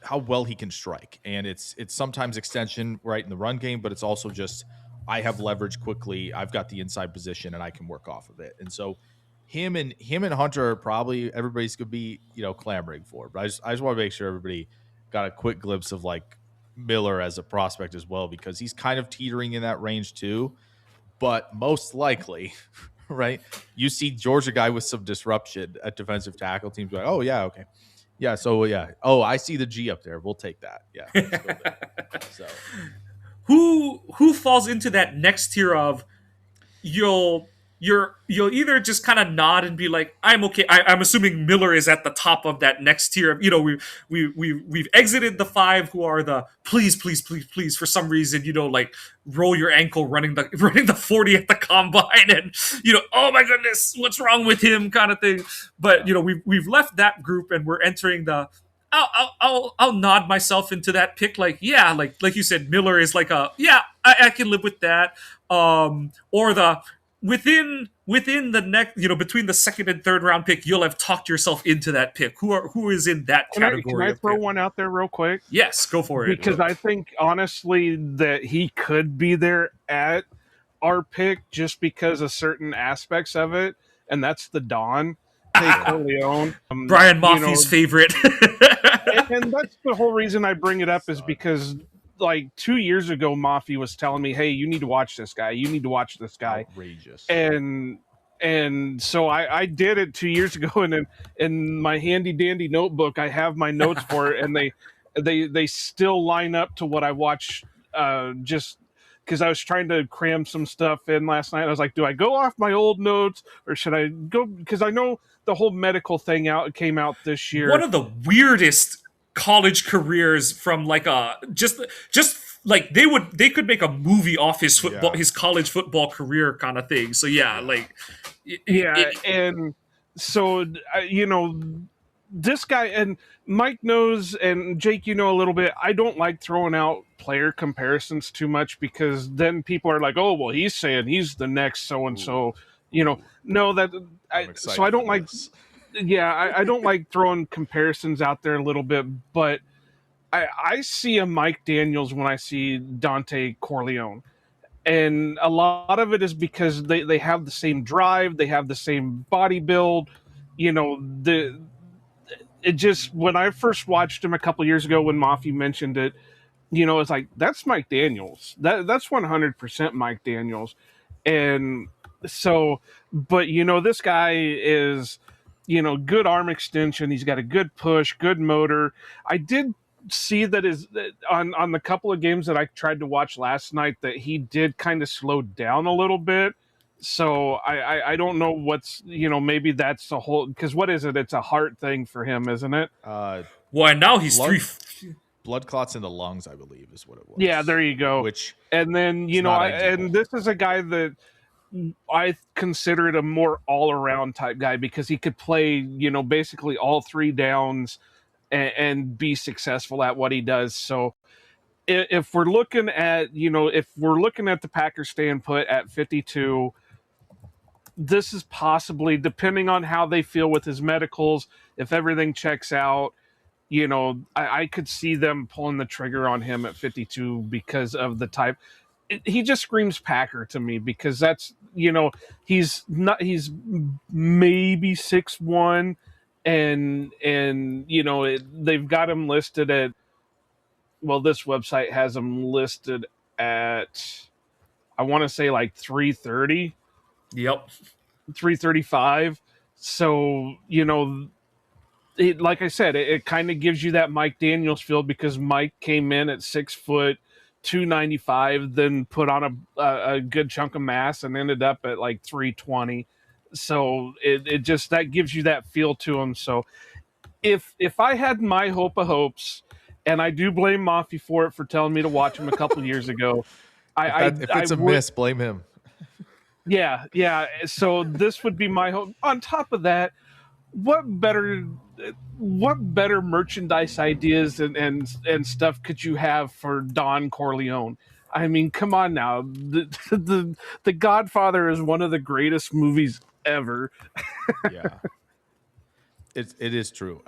how well he can strike. And it's sometimes extension right in the run game, but it's also just, I have leverage quickly. I've got the inside position and I can work off of it. And so him and Hunter are probably everybody's could be, clamoring for, but I just want to make sure everybody got a quick glimpse of like Miller as a prospect as well, because he's kind of teetering in that range too, but most likely, right? You see Georgia guy with some disruption at defensive tackle, teams like, oh yeah, okay. Yeah, so yeah. Oh, I see the G up there. We'll take that. Yeah. Let's go there. So who falls into that next tier of you'll either just kind of nod and be like, I'm okay. I'm assuming Miller is at the top of that next tier. We've exited the 5 who are the please for some reason, like roll your ankle running the 40 at the combine and oh my goodness, what's wrong with him kind of thing. But we've left that group and we're entering the I'll nod myself into that pick. Like you said, Miller is like I can live with that. Or the within the next, between the second and third round pick, you'll have talked yourself into that pick. Who is in that category? Can I throw one out there real quick? Yes, go for it. Because I think honestly that he could be there at our pick just because of certain aspects of it, and that's the Don. Corleone, Brian Maffey's favorite. and that's the whole reason I bring it up is because like 2 years ago, Maffey was telling me, hey, you need to watch this guy. You need to watch this guy. Outrageous. And so I did it 2 years ago, and in my handy dandy notebook, I have my notes for it, and they still line up to what I watched just because I was trying to cram some stuff in last night. I was like, do I go off my old notes or should I go? Because I know the whole medical thing came out this year. One of the weirdest college careers from like just like they could make a movie off his football, his college football career kind of thing. So and so this guy, and Mike knows, and Jake, a little bit, I don't like throwing out player comparisons too much because then people are like, oh, well, he's saying he's the next so-and-so, no, so I don't like, I don't like throwing comparisons out there a little bit, but I see a Mike Daniels when I see Dante Corleone. And a lot of it is because they have the same drive, they have the same body build, it just, when I first watched him a couple years ago when Maffey mentioned it, it's like, that's Mike Daniels. That's 100% Mike Daniels. And so, but, this guy is, good arm extension. He's got a good push, good motor. I did see that on the couple of games that I tried to watch last night that he did kind of slow down a little bit. So I don't know what's, maybe that's a whole, because what is it? It's a heart thing for him, isn't it? Well, and now he's blood clots in the lungs, I believe, is what it was. Yeah, there you go. And then, and this is a guy that I consider it a more all-around type guy because he could play, basically all 3 downs. and be successful at what he does. So if we're looking at, the Packers staying put at 52, this is possibly, depending on how they feel with his medicals, if everything checks out, I could see them pulling the trigger on him at 52 because of the type. He just screams Packer to me, because that's, he's maybe 6'1", and they've got him listed at, well, this website has him listed at, I want to say like 330. Yep. 335. So, like I said, it kind of gives you that Mike Daniels feel, because Mike came in at 6 foot 295, then put on a good chunk of mass and ended up at like 320. So it just, that gives you that feel to him. So if I had my hope of hopes, and I do blame Mafi for it, for telling me to watch him a couple years ago. If it's a miss, blame him. Yeah. So this would be my hope. On top of that, what better merchandise ideas and stuff could you have for Don Corleone? I mean, come on now. The Godfather is one of the greatest movies ever. Yeah. It is true.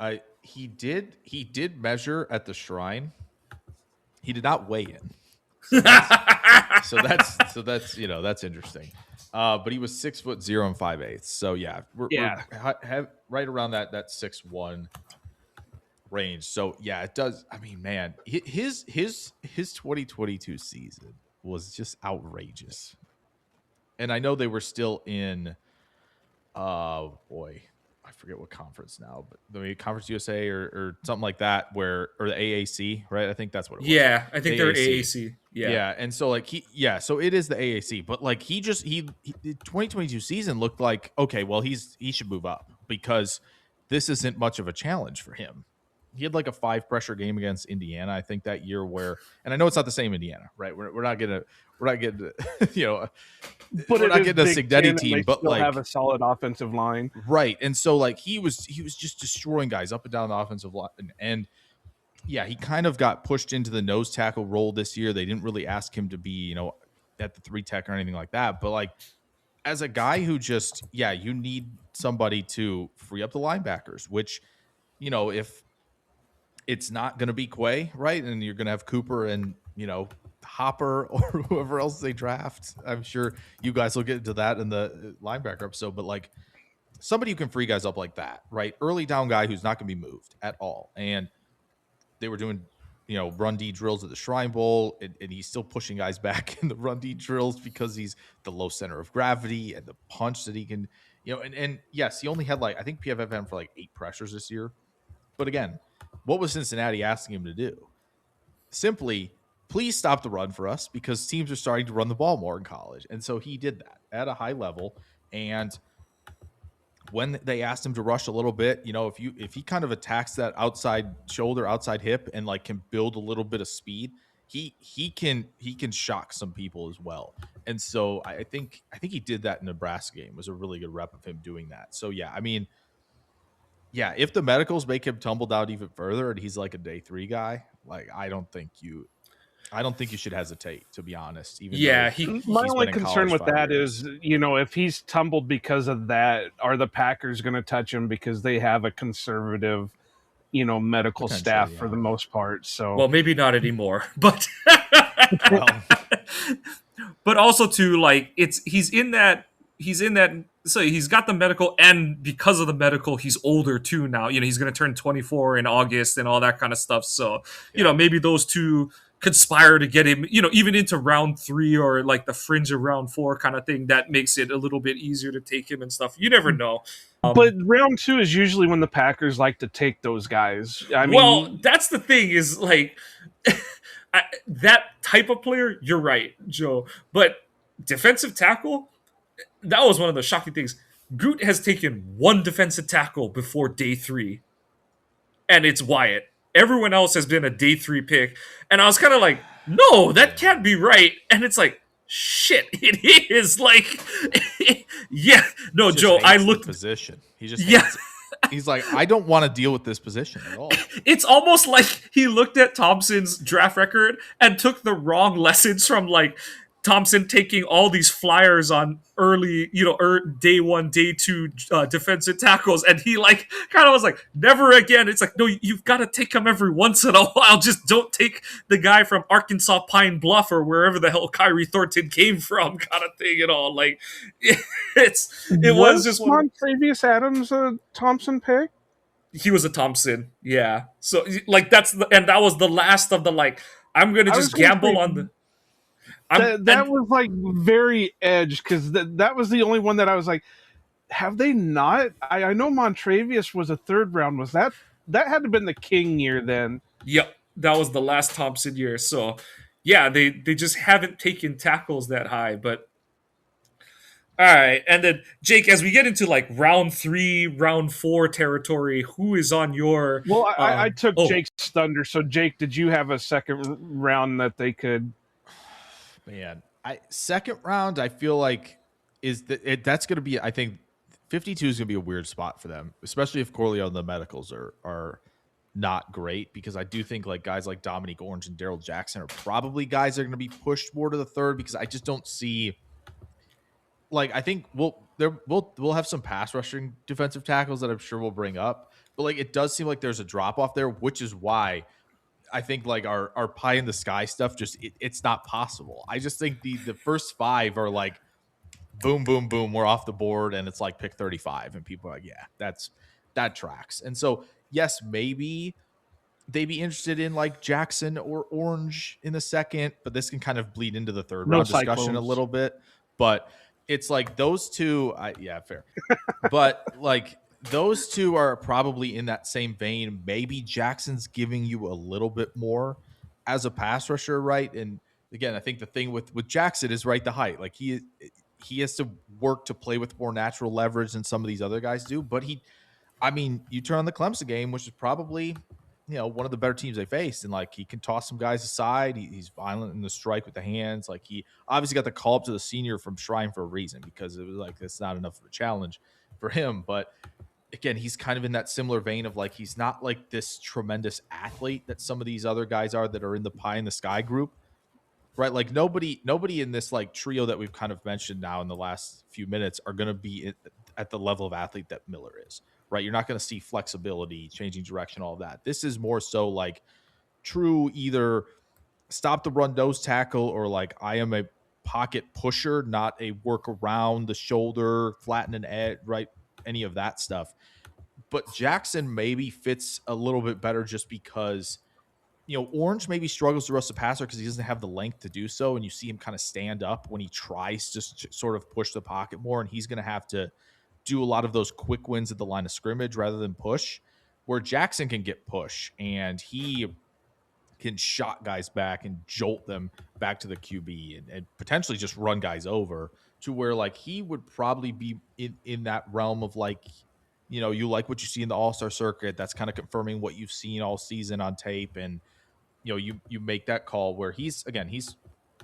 He did measure at the shrine. He did not weigh in. So that's that's interesting. But he was 6 foot 0 and 5/8. So yeah, we're right around that 6'1" range. So yeah, it does. I mean, man, his 2022 season was just outrageous. And I know they were still in, I forget what conference now, but the Conference USA or something like that, or the AAC, right? I think that's what it was. Yeah, I think they're AAC. Yeah. And so like so it is the AAC, but like he 2022 season looked like, okay, well, he should move up, because this isn't much of a challenge for him. He had like a 5 pressure game against Indiana, I think, that year, where, and I know it's not the same Indiana, right? We're not getting but we're not getting a Signetti team, but like have a solid offensive line, right? And so like he was just destroying guys up and down the offensive line, and yeah, he kind of got pushed into the nose tackle role this year. They didn't really ask him to be, at the 3 tech or anything like that, but like as a guy who just, you need somebody to free up the linebackers, which, if it's not going to be Quay, right? And you're going to have Cooper and, Hopper or whoever else they draft. I'm sure you guys will get into that in the linebacker episode, but like somebody who can free guys up like that, right? Early down guy who's not going to be moved at all. And they were doing, run D drills at the Shrine Bowl, and he's still pushing guys back in the run D drills because he's the low center of gravity and the punch that he can, and yes, he only had I think PFF had him for 8 pressures this year. But again, what was Cincinnati asking him to do? Simply, please stop the run for us, because teams are starting to run the ball more in college. And so he did that at a high level. And when they asked him to rush a little bit, if he kind of attacks that outside shoulder, outside hip, and can build a little bit of speed, he can shock some people as well. And so I think he did that in the Nebraska game. It was a really good rep of him doing that. So yeah, I mean, yeah, if the medicals make him tumble down even further and he's like a day 3 guy, I don't think you should hesitate, to be honest. Even my only concern with that is, if he's tumbled because of that, are the Packers going to touch him, because they have a conservative, medical staff for the most part. So, well, maybe not anymore, but but also too, he's in that. So he's got the medical, and because of the medical, he's older too now. He's going to turn 24 in August and all that kind of stuff. So, maybe those two conspire to get him, even into round 3 or the fringe of round 4 kind of thing. That makes it a little bit easier to take him and stuff. You never know. But round 2 is usually when the Packers like to take those guys. I mean, well, that's the thing is that type of player. You're right, Joe. But defensive tackle, that was one of the shocking things. Goot has taken 1 defensive tackle before day 3, and it's Wyatt. Everyone else has been a day 3 pick, and I was kind of like, no, that can't be right. And it's shit, it is. Yeah, no, Joe, I looked position. He just He's like, I don't want to deal with this position at all. It's almost like he looked at Thompson's draft record and took the wrong lessons from like Thompson taking all these flyers on early, day one, day two defensive tackles, and he like kind of was like, never again. It's like, no, you've got to take him every once in a while. Just don't take the guy from Arkansas Pine Bluff or wherever the hell Kyrie Thornton came from, kind of thing. At all, like it was just one. Montravius Adams a Thompson pick? He was a Thompson, yeah. So like that was the last of the like. I'm gonna just gamble on the. That was like very edge because that was the only one that I was like, have they not? I know Montravius was a third round. Was that had to have been the King year then? Yep, that was the last Thompson year. So yeah, they just haven't taken tackles that high. But all right, and then Jake, as we get into like round 3, round 4 territory, who is on your? Well, I took Jake's thunder. So Jake, did you have a second round that they could? Man, second round, I feel like that's going to be. I think 52 is going to be a weird spot for them, especially if Corleone and the medicals are not great. Because I do think like guys like Dominique Orange and Daryl Jackson are probably guys that are going to be pushed more to the third. Because I just don't see. Like I think we'll have some pass rushing defensive tackles that I'm sure we'll bring up, but like it does seem like there's a drop off there, which is why. I think like our pie in the sky stuff, just it's not possible. I just think the first 5 are like boom, boom, boom, we're off the board, and it's like pick 35, and people are like, yeah, that tracks. And so yes, maybe they'd be interested in like Jackson or Orange in the second, but this can kind of bleed into the third round discussion a little bit. But it's like those two, yeah, fair. But like those two are probably in that same vein. Maybe Jackson's giving you a little bit more as a pass rusher, right? And again, I think the thing with Jackson is right, the height. Like he has to work to play with more natural leverage than some of these other guys do. But you turn on the Clemson game, which is probably one of the better teams they faced, and like he can toss some guys aside. He's violent in the strike with the hands. Like he obviously got the call up to the senior from Shrine for a reason, because it was like that's not enough of a challenge for him. But again, he's kind of in that similar vein of like he's not like this tremendous athlete that some of these other guys are that are in the pie in the sky group, right? Like nobody in this like trio that we've kind of mentioned now in the last few minutes are going to be at the level of athlete that Miller is, right? You're not going to see flexibility, changing direction, all of that. This is more so like true either stop the run nose tackle or like I am a pocket pusher, not a work around the shoulder, flatten an edge, right? Any of that stuff. But Jackson maybe fits a little bit better just because, Orange maybe struggles to rush the passer because he doesn't have the length to do so. And you see him kind of stand up when he tries to sort of push the pocket more. And he's going to have to do a lot of those quick wins at the line of scrimmage rather than push, where Jackson can get push and he can shot guys back and jolt them back to the QB and potentially just run guys over, to where like he would probably be in that realm of like, you like what you see in the All-Star circuit. That's kind of confirming what you've seen all season on tape. And, you make that call where he's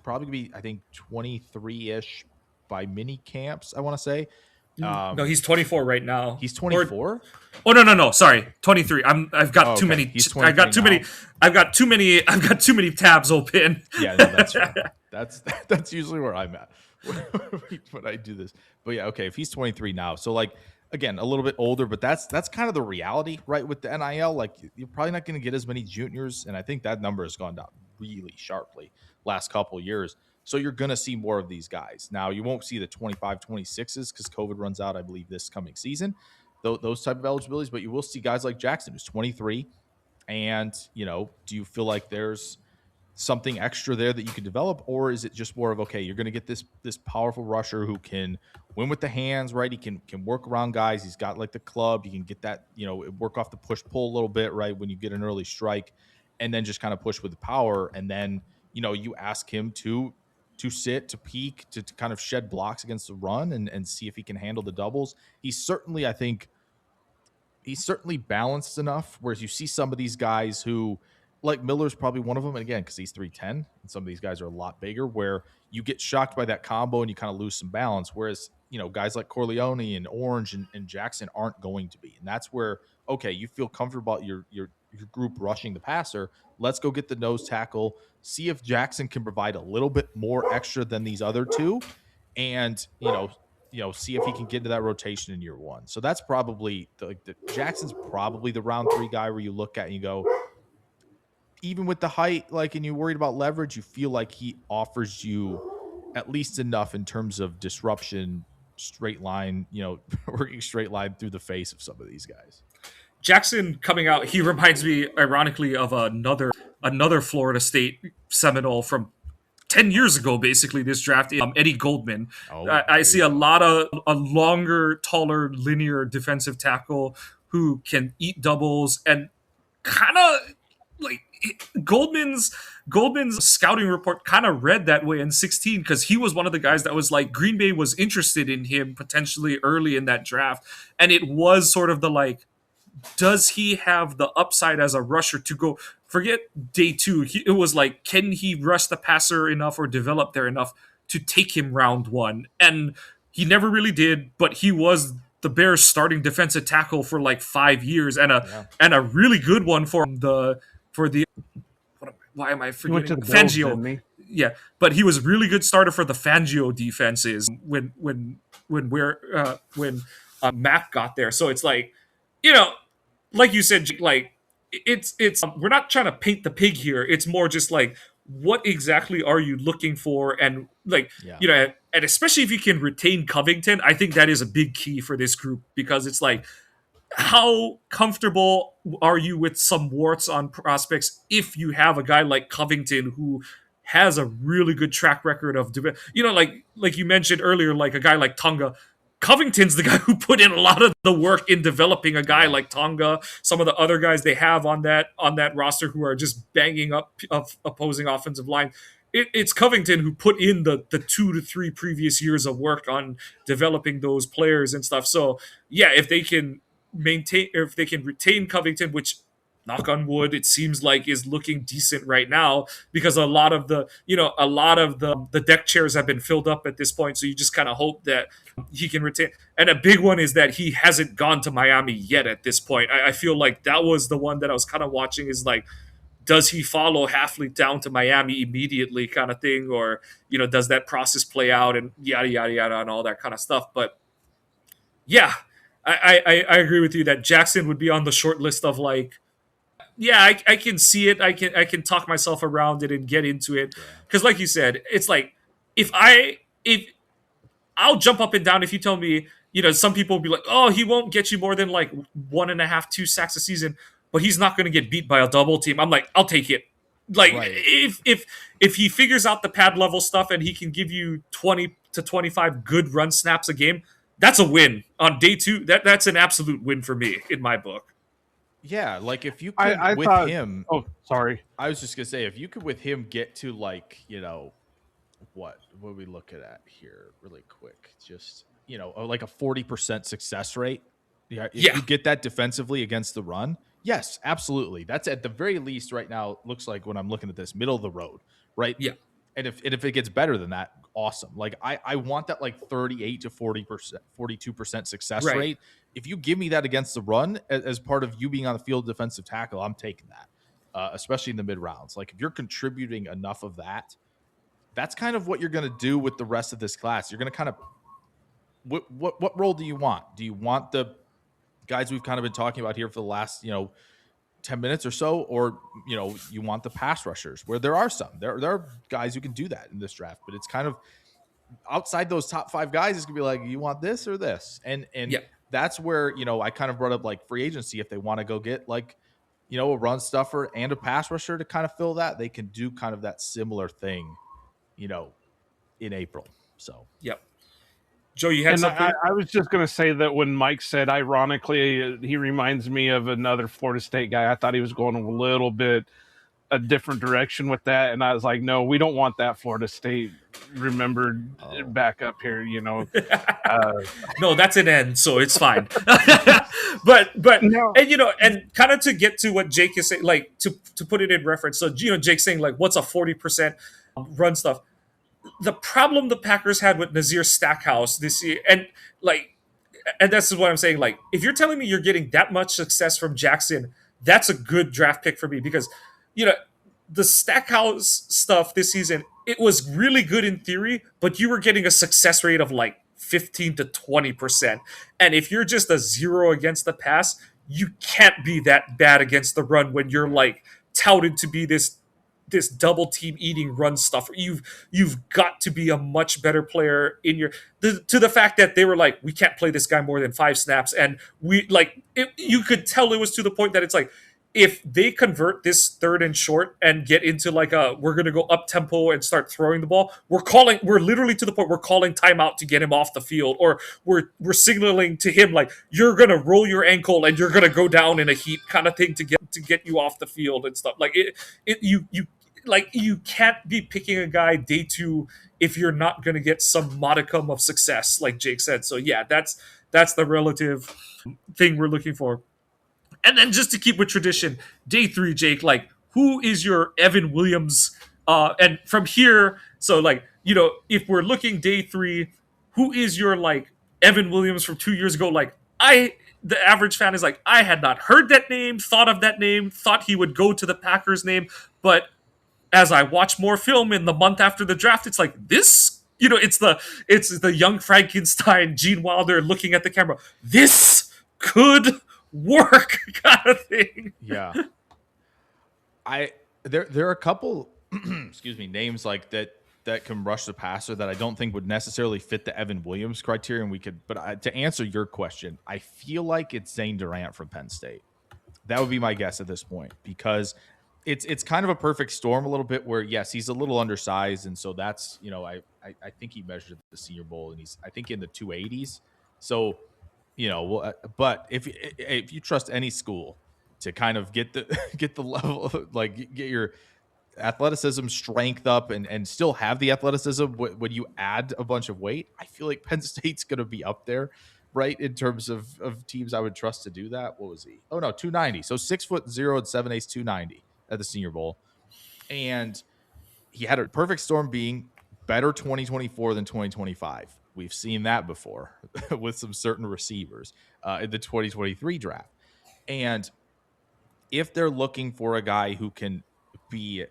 probably gonna be, I think 23-ish by mini camps, I want to say. No, he's 24 right now. He's 24. Oh no! Sorry, 23. I've got too many. I've got too many. I've got too many tabs open. Yeah, no, that's right. That's usually where I'm at when I do this. But yeah, okay. If he's 23 now, so like again, a little bit older, but that's kind of the reality, right? With the NIL, like you're probably not going to get as many juniors, and I think that number has gone down really sharply last couple of years. So you're going to see more of these guys. Now, you won't see the 25, 26s because COVID runs out, I believe, this coming season, those type of eligibilities. But you will see guys like Jackson, who's 23. And, do you feel like there's something extra there that you could develop? Or is it just more of, okay, you're going to get this powerful rusher who can win with the hands, right? He can work around guys. He's got like the club. You can get that, work off the push-pull a little bit, right, when you get an early strike, and then just kind of push with the power. And then, you ask him to sit, to peek, to kind of shed blocks against the run and see if he can handle the doubles. He's certainly balanced enough, whereas you see some of these guys who, like Miller's probably one of them. And again, because he's 310, and some of these guys are a lot bigger, where you get shocked by that combo and you kind of lose some balance. Whereas, guys like Corleone and Orange and Jackson aren't going to be. And that's where, okay, you feel comfortable about your group rushing the passer. Let's go get the nose tackle, see if Jackson can provide a little bit more extra than these other two. And, see if he can get into that rotation in year one. So that's probably the Jackson's probably the round 3 guy where you look at and you go, even with the height, and you're worried about leverage, you feel like he offers you at least enough in terms of disruption, straight line, working straight line through the face of some of these guys. Jackson coming out, he reminds me, ironically, of another Florida State Seminole from 10 years ago, basically, this draft, Eddie Goldman. I see a longer, taller, linear defensive tackle who can eat doubles and kind of Goldman's scouting report kind of read that way in 16 because he was one of the guys that was like Green Bay was interested in him potentially early in that draft, and it was sort of the does he have the upside as a rusher to go? Forget day 2. It was like, can he rush the passer enough or develop there enough to take him round 1? And he never really did, but he was the Bears' starting defensive tackle for 5 years and a really good one for the why am I forgetting? Fangio. Yeah, but he was a really good starter for the Fangio defenses when Mac got there. So it's like you said, it's we're not trying to paint the pig here. It's more just what exactly are you looking for, and and especially if you can retain Covington, I think that is a big key for this group because it's how comfortable are you with some warts on prospects if you have a guy like Covington who has a really good track record of, like you mentioned earlier, like a guy like Tonga. Covington's the guy who put in a lot of the work in developing a guy like Tonga. Some of the other guys they have on that roster who are just banging up of opposing offensive line. It's Covington who put in the 2 to 3 previous years of work on developing those players and stuff. So yeah, if they can retain Covington, which knock on wood, it seems like is looking decent right now because a lot of the deck chairs have been filled up at this point. So you just kind of hope that he can retain. And a big one is that he hasn't gone to Miami yet at this point. I feel like that was the one that I was kind of watching is does he follow Halfley down to Miami immediately kind of thing? Or, does that process play out and yada, yada, yada, and all that kind of stuff. But yeah, I agree with you that Jackson would be on the short list of I can see it. I can talk myself around it and get into it. Because like you said, it's if I'll jump up and down if you tell me, some people will be like, oh, he won't get you more than 1.5, 2 sacks a season, but he's not going to get beat by a double team. I'm like, I'll take it. If he figures out the pad level stuff and he can give you 20 to 25 good run snaps a game, that's a win on day 2. That's an absolute win for me in my book. Yeah, if you could him. Oh, sorry. I was just gonna say if you could with him get to what are we looking at here really quick? Just a 40% success rate. Yeah, if you get that defensively against the run, yes, absolutely. That's at the very least right now. Looks like when I'm looking at this, middle of the road, right? Yeah. And if it gets better than that, awesome. I want that 38 to 40%, 42% success rate. If you give me that against the run as part of you being on the field defensive tackle, I'm taking that, especially in the mid rounds. If you're contributing enough of that, that's kind of what you're going to do with the rest of this class. You're going to kind of what role do you want? Do you want the guys we've kind of been talking about here for the last 10 minutes or so, or you want the pass rushers where there are some there are guys who can do that in this draft, but it's kind of outside those top 5 guys. It's gonna be you want this or this, and that's where I kind of brought up free agency. If they want to go get a run stuffer and a pass rusher to kind of fill that, they can do kind of that similar thing in April. So yep. Joe, you had something? I was just going to say that when Mike said, ironically, he reminds me of another Florida State guy. I thought he was going a little bit a different direction with that, and I was like, no, we don't want that Florida State remembered back up here, you know. No, that's an end, so it's fine. but No. and you know, and kind of to get to what Jake is saying, like to put it in reference. So you know, Jake's saying like, what's a 40% run stuff? The problem the Packers had with Nazir Stackhouse this year, and like, and this is what I'm saying. Like, if you're telling me you're getting that much success from Jackson, that's a good draft pick for me because, you know, the Stackhouse stuff this season, it was really good in theory, but you were getting a success rate of like 15 to 20%. And if you're just a zero against the pass, you can't be that bad against the run when you're like touted to be this double team eating run stuff. You've got to be a much better player in your to the fact that they were like, we can't play this guy more than 5 snaps, and we like it, you could tell it was to the point that it's like, if they convert this 3rd and short and get into like a we're gonna go up tempo and start throwing the ball, we're literally to the point we're calling timeout to get him off the field, or we're signaling to him like, you're gonna roll your ankle and you're gonna go down in a heap kind of thing to get you off the field and stuff like you can't be picking a guy day 2 if you're not going to get some modicum of success, like Jake said. So yeah, that's the relative thing we're looking for. And then just to keep with tradition, day 3, Jake, like, who is your Evan Williams? And from here, so like, you know, if we're looking day 3, who is your like Evan Williams from 2 years ago? Like, the average fan is like, I had not heard that name, thought of that name, thought he would go to the Packers name, but as I watch more film in the month after the draft, it's like, this, you know, it's the young Frankenstein, Gene Wilder looking at the camera. This could work, kind of thing. Yeah. There are a couple excuse me, names like that can rush the passer that I don't think would necessarily fit the Evan Williams criterion. But to answer your question, I feel like it's Zane Durant from Penn State. That would be my guess at this point, because it's kind of a perfect storm a little bit where, yes, he's a little undersized. And so that's, you know, I think he measured at the Senior Bowl and he's, I think, in the 280s. So, you know, but if you trust any school to kind of get the level, like get your athleticism, strength up and still have the athleticism when you add a bunch of weight, I feel like Penn State's going to be up there, right, in terms of teams I would trust to do that. What was he? Oh, no, 290. So 6'0" and 7/8, 290 at the Senior Bowl. And he had a perfect storm being better 2024 than 2025. We've seen that before with some certain receivers in the 2023 draft. And if they're looking for a guy who can be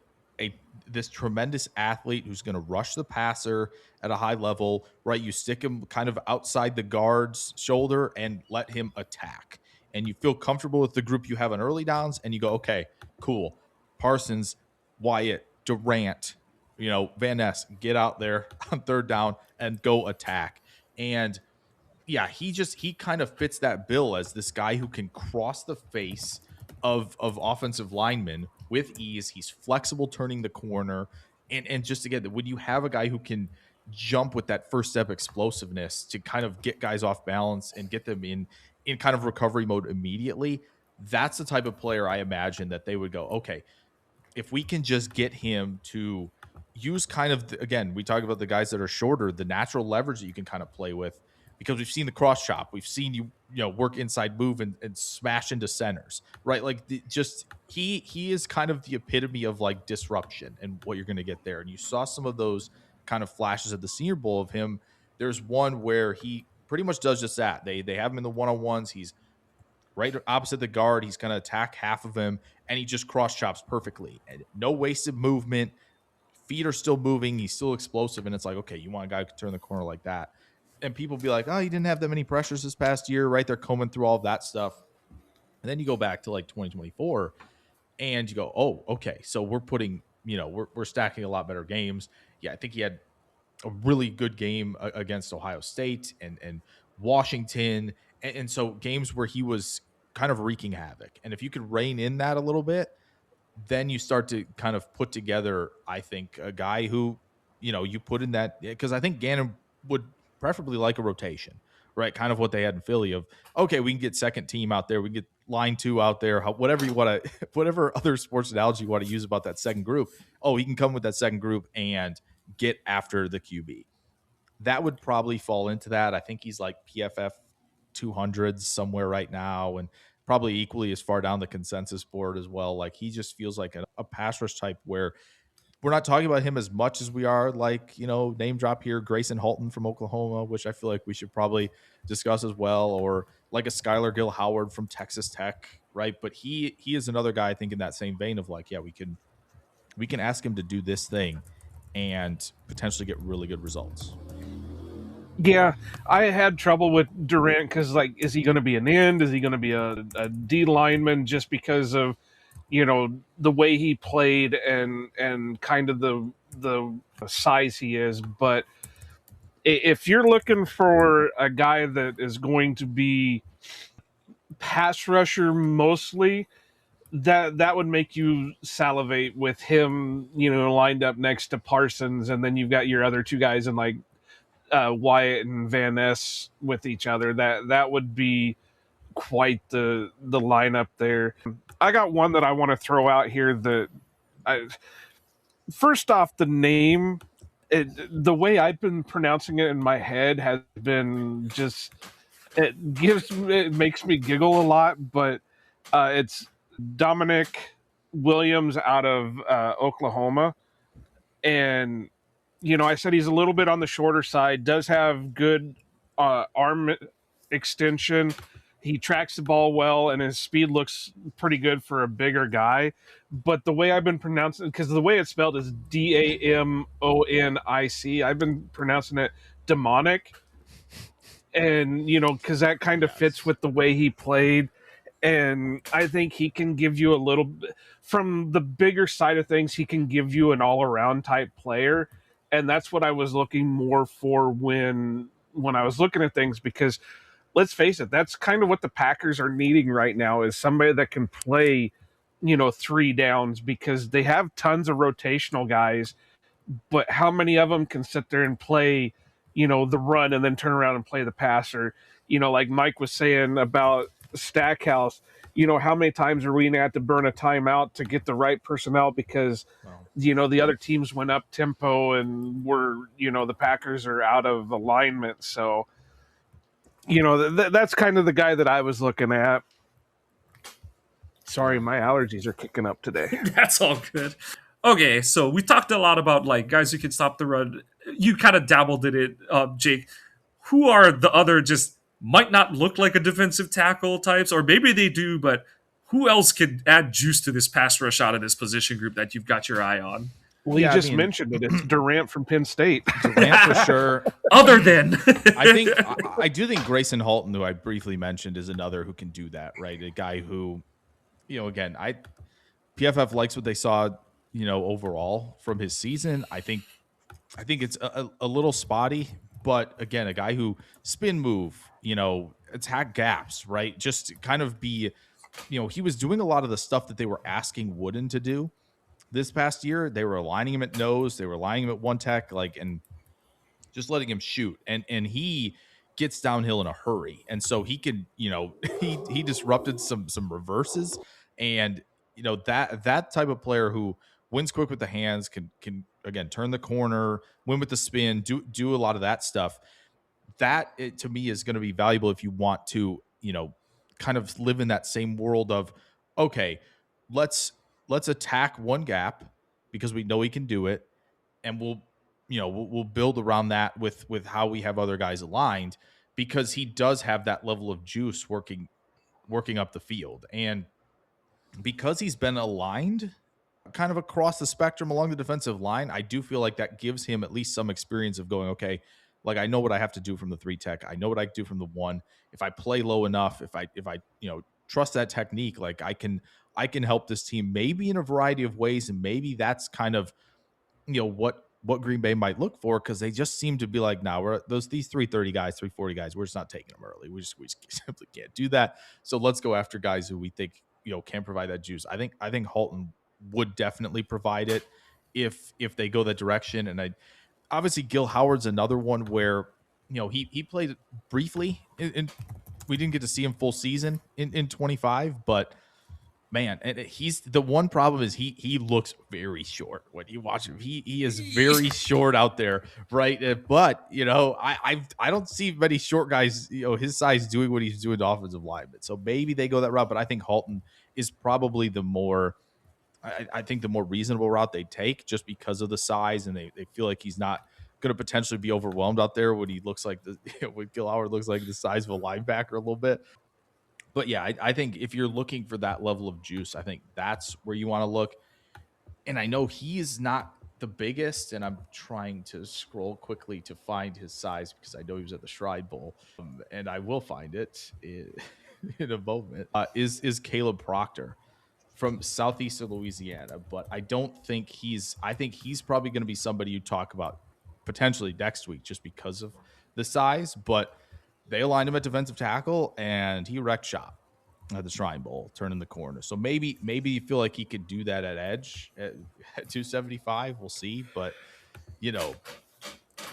this tremendous athlete who's going to rush the passer at a high level, right? You stick him kind of outside the guard's shoulder and let him attack. And you feel comfortable with the group you have on early downs, and you go, okay, cool. Parsons, Wyatt, Durant, you know, Van Ness, get out there on 3rd down and go attack. And yeah, he kind of fits that bill as this guy who can cross the face of offensive linemen with ease. He's flexible turning the corner. And just again, when you have a guy who can jump with that first step explosiveness to kind of get guys off balance and get them in kind of recovery mode immediately, that's the type of player I imagine that they would go, okay, if we can just get him to use kind of, again, we talk about the guys that are shorter, the natural leverage that you can kind of play with, because we've seen the cross chop, we've seen you work inside move and smash into centers, right? Like he is kind of the epitome of like disruption and what you're going to get there. And you saw some of those kind of flashes at the Senior Bowl of him. There's one where he pretty much does just that. They have him in the one-on-ones. He's right opposite the guard. He's going to attack half of him, and he just cross chops perfectly. And no wasted movement. Feet are still moving. He's still explosive. And it's like, okay, you want a guy who can turn the corner like that. And people be like, oh, he didn't have that many pressures this past year, right? They're combing through all of that stuff. And then you go back to like 2024 and you go, oh, okay. So we're putting, we're stacking a lot better games. Yeah, I think he had a really good game against Ohio State and Washington. And so games where he was kind of wreaking havoc. And if you could rein in that a little bit, then you start to kind of put together, I think, a guy who, you put in that, because I think Gannon would preferably like a rotation, right? Kind of what they had in Philly of, okay, we can get second team out there. We can get line 2 out there, whatever you want to, whatever other sports analogy you want to use about that second group. Oh, he can come with that second group and get after the QB. That would probably fall into that. I think he's like PFF 200s somewhere right now, and probably equally as far down the consensus board as well. Like he just feels like a pass rush type where we're not talking about him as much as we are like, name drop here, Grayson Halton from Oklahoma, which I feel like we should probably discuss as well, or like a Skylar Gill Howard from Texas Tech, right? But he is another guy I think in that same vein of like, yeah, we can ask him to do this thing and potentially get really good results. Yeah, I had trouble with Durant because, like, is he going to be an end? Is he going to be a D lineman? Just because of, the way he played and kind of the size he is. But if you're looking for a guy that is going to be pass rusher mostly, that would make you salivate with him, lined up next to Parsons, and then you've got your other two guys in like Wyatt and Van Ness with each other. That would be quite the lineup there. I got one that I want to throw out here that first off, the name, the way I've been pronouncing it in my head has been just, it makes me giggle a lot, but it's Dominic Williams out of Oklahoma. And I said he's a little bit on the shorter side, does have good arm extension. He tracks the ball well, and his speed looks pretty good for a bigger guy. But the way I've been pronouncing it, because the way it's spelled is Damonic, I've been pronouncing it demonic. And, because that kind of fits with the way he played. And I think he can give you a little bit, from the bigger side of things, he can give you an all-around type player. And that's what I was looking more for when I was looking at things, because let's face it, that's kind of what the Packers are needing right now, is somebody that can play, 3 downs, because they have tons of rotational guys, but how many of them can sit there and play, the run and then turn around and play the passer? Like Mike was saying about Stackhouse, how many times are we going to have to burn a timeout to get the right personnel because the other teams went up tempo and the Packers are out of alignment. So, that's kind of the guy that I was looking at. Sorry, my allergies are kicking up today. That's all good. Okay, so we talked a lot about like guys who can stop the run. You kind of dabbled in it, Jake. Who are the other just might not look like a defensive tackle types, or maybe they do, but who else could add juice to this pass rush out of this position group that you've got your eye on? Well, you just mentioned it. It's Durant from Penn State. Durant for sure. Other than, I do think Grayson Halton, who I briefly mentioned, is another who can do that, right? A guy who, again, PFF likes what they saw, overall from his season. I think it's a little spotty, but again, a guy who spin move, attack gaps, right? Just kind of be, he was doing a lot of the stuff that they were asking Wooden to do this past year. They were aligning him at nose, they were aligning him at one tech, and just letting him shoot. And he gets downhill in a hurry. And so he could, he disrupted some reverses, and that type of player who wins quick with the hands, can again turn the corner, win with the spin, do a lot of that stuff. That to me is going to be valuable if you want to, kind of live in that same world of, okay, let's attack one gap because we know he can do it, and we'll build around that with how we have other guys aligned, because he does have that level of juice working up the field. And because he's been aligned kind of across the spectrum along the defensive line, I do feel like that gives him at least some experience of going, okay, like I know what I have to do from the 3 tech. I know what I do from the 1. If I play low enough, if I trust that technique, like I can help this team maybe in a variety of ways. And maybe that's kind of, what Green Bay might look for, because they just seem to be like, nah, these 330 guys, 340 guys, we're just not taking them early. We just simply can't do that. So let's go after guys who we think, can provide that juice. I think Halton would definitely provide it if they go that direction. And obviously Gil Howard's another one where he played briefly in we didn't get to see him full season in 25, but man, and he's the one problem is he looks very short when you watch him. He is very short out there, right? But I don't see many short guys his size doing what he's doing to offensive linemen. So maybe they go that route, but I think Halton is probably the more I think the more reasonable route they take just because of the size, and they feel like he's not going to potentially be overwhelmed out there when he looks like when Gil Howard looks like the size of a linebacker a little bit. But yeah, I think if you're looking for that level of juice, I think that's where you want to look. And I know he is not the biggest, and I'm trying to scroll quickly to find his size because I know he was at the Shrine Bowl, and I will find it in a moment. Is Caleb Proctor from southeast of Louisiana, but I think he's probably going to be somebody you talk about potentially next week just because of the size, but they aligned him at defensive tackle, and he wrecked shop at the Shrine Bowl, turning the corner. So maybe you feel like he could do that at edge at 275. We'll see, but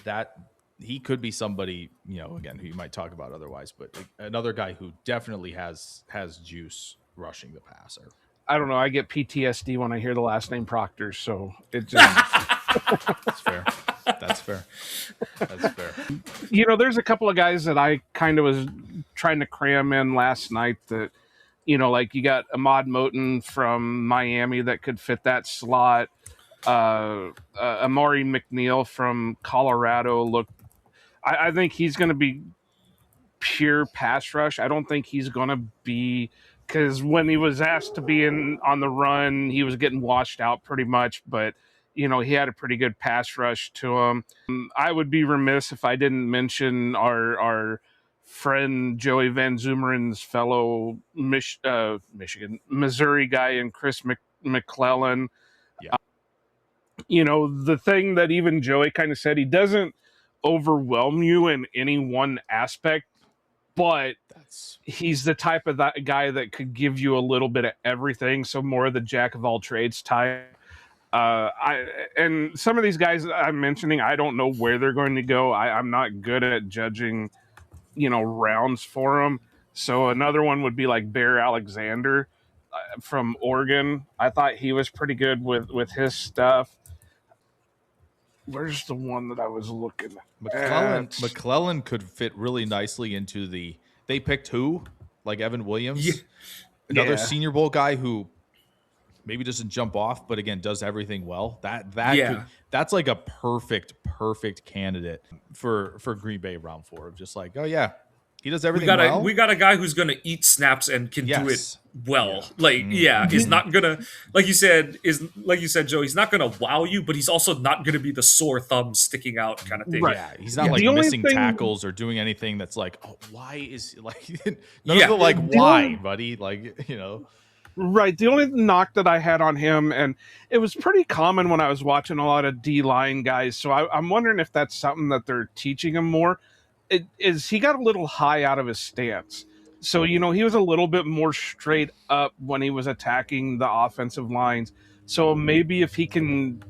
that he could be somebody again who you might talk about otherwise, but another guy who definitely has juice rushing the passer. I don't know. I get PTSD when I hear the last name Proctor, so it just That's fair. That's fair. That's fair. There's a couple of guys that I kind of was trying to cram in last night that, like you got Ahmad Moten from Miami that could fit that slot. Amari McNeil from Colorado. I think he's going to be pure pass rush. I don't think he's going to be, because when he was asked to be on the run, he was getting washed out pretty much, but he had a pretty good pass rush to him. I would be remiss if I didn't mention our friend Joey Van Zumeren's fellow Missouri guy, and Chris McClellan. Yeah. The thing that even Joey kind of said, he doesn't overwhelm you in any one aspect, but he's the type of that guy that could give you a little bit of everything. So more of the jack of all trades type. And some of these guys I'm mentioning, I don't know where they're going to go. I'm not good at judging, rounds for them. So another one would be like Bear Alexander from Oregon. I thought he was pretty good with his stuff. Where's the one that I was looking at? McClellan could fit really nicely into they picked who? Like Evan Williams? Another Senior Bowl guy who maybe doesn't jump off, but again, does everything well. That's like a perfect candidate for Green Bay round 4 of just like, oh yeah, he does everything well. We got a guy who's going to eat snaps and can do it well. He's not going to, like you said, Joe, he's not going to wow you, but he's also not going to be the sore thumb sticking out kind of thing. Right. Yeah, he's not like missing tackles or doing anything that's like, oh, why is like none of the like why, buddy? Like, Right. The only knock that I had on him, and it was pretty common when I was watching a lot of D-line guys, so I'm wondering if that's something that they're teaching him more, is he got a little high out of his stance. So, he was a little bit more straight up when he was attacking the offensive lines. So maybe if he can,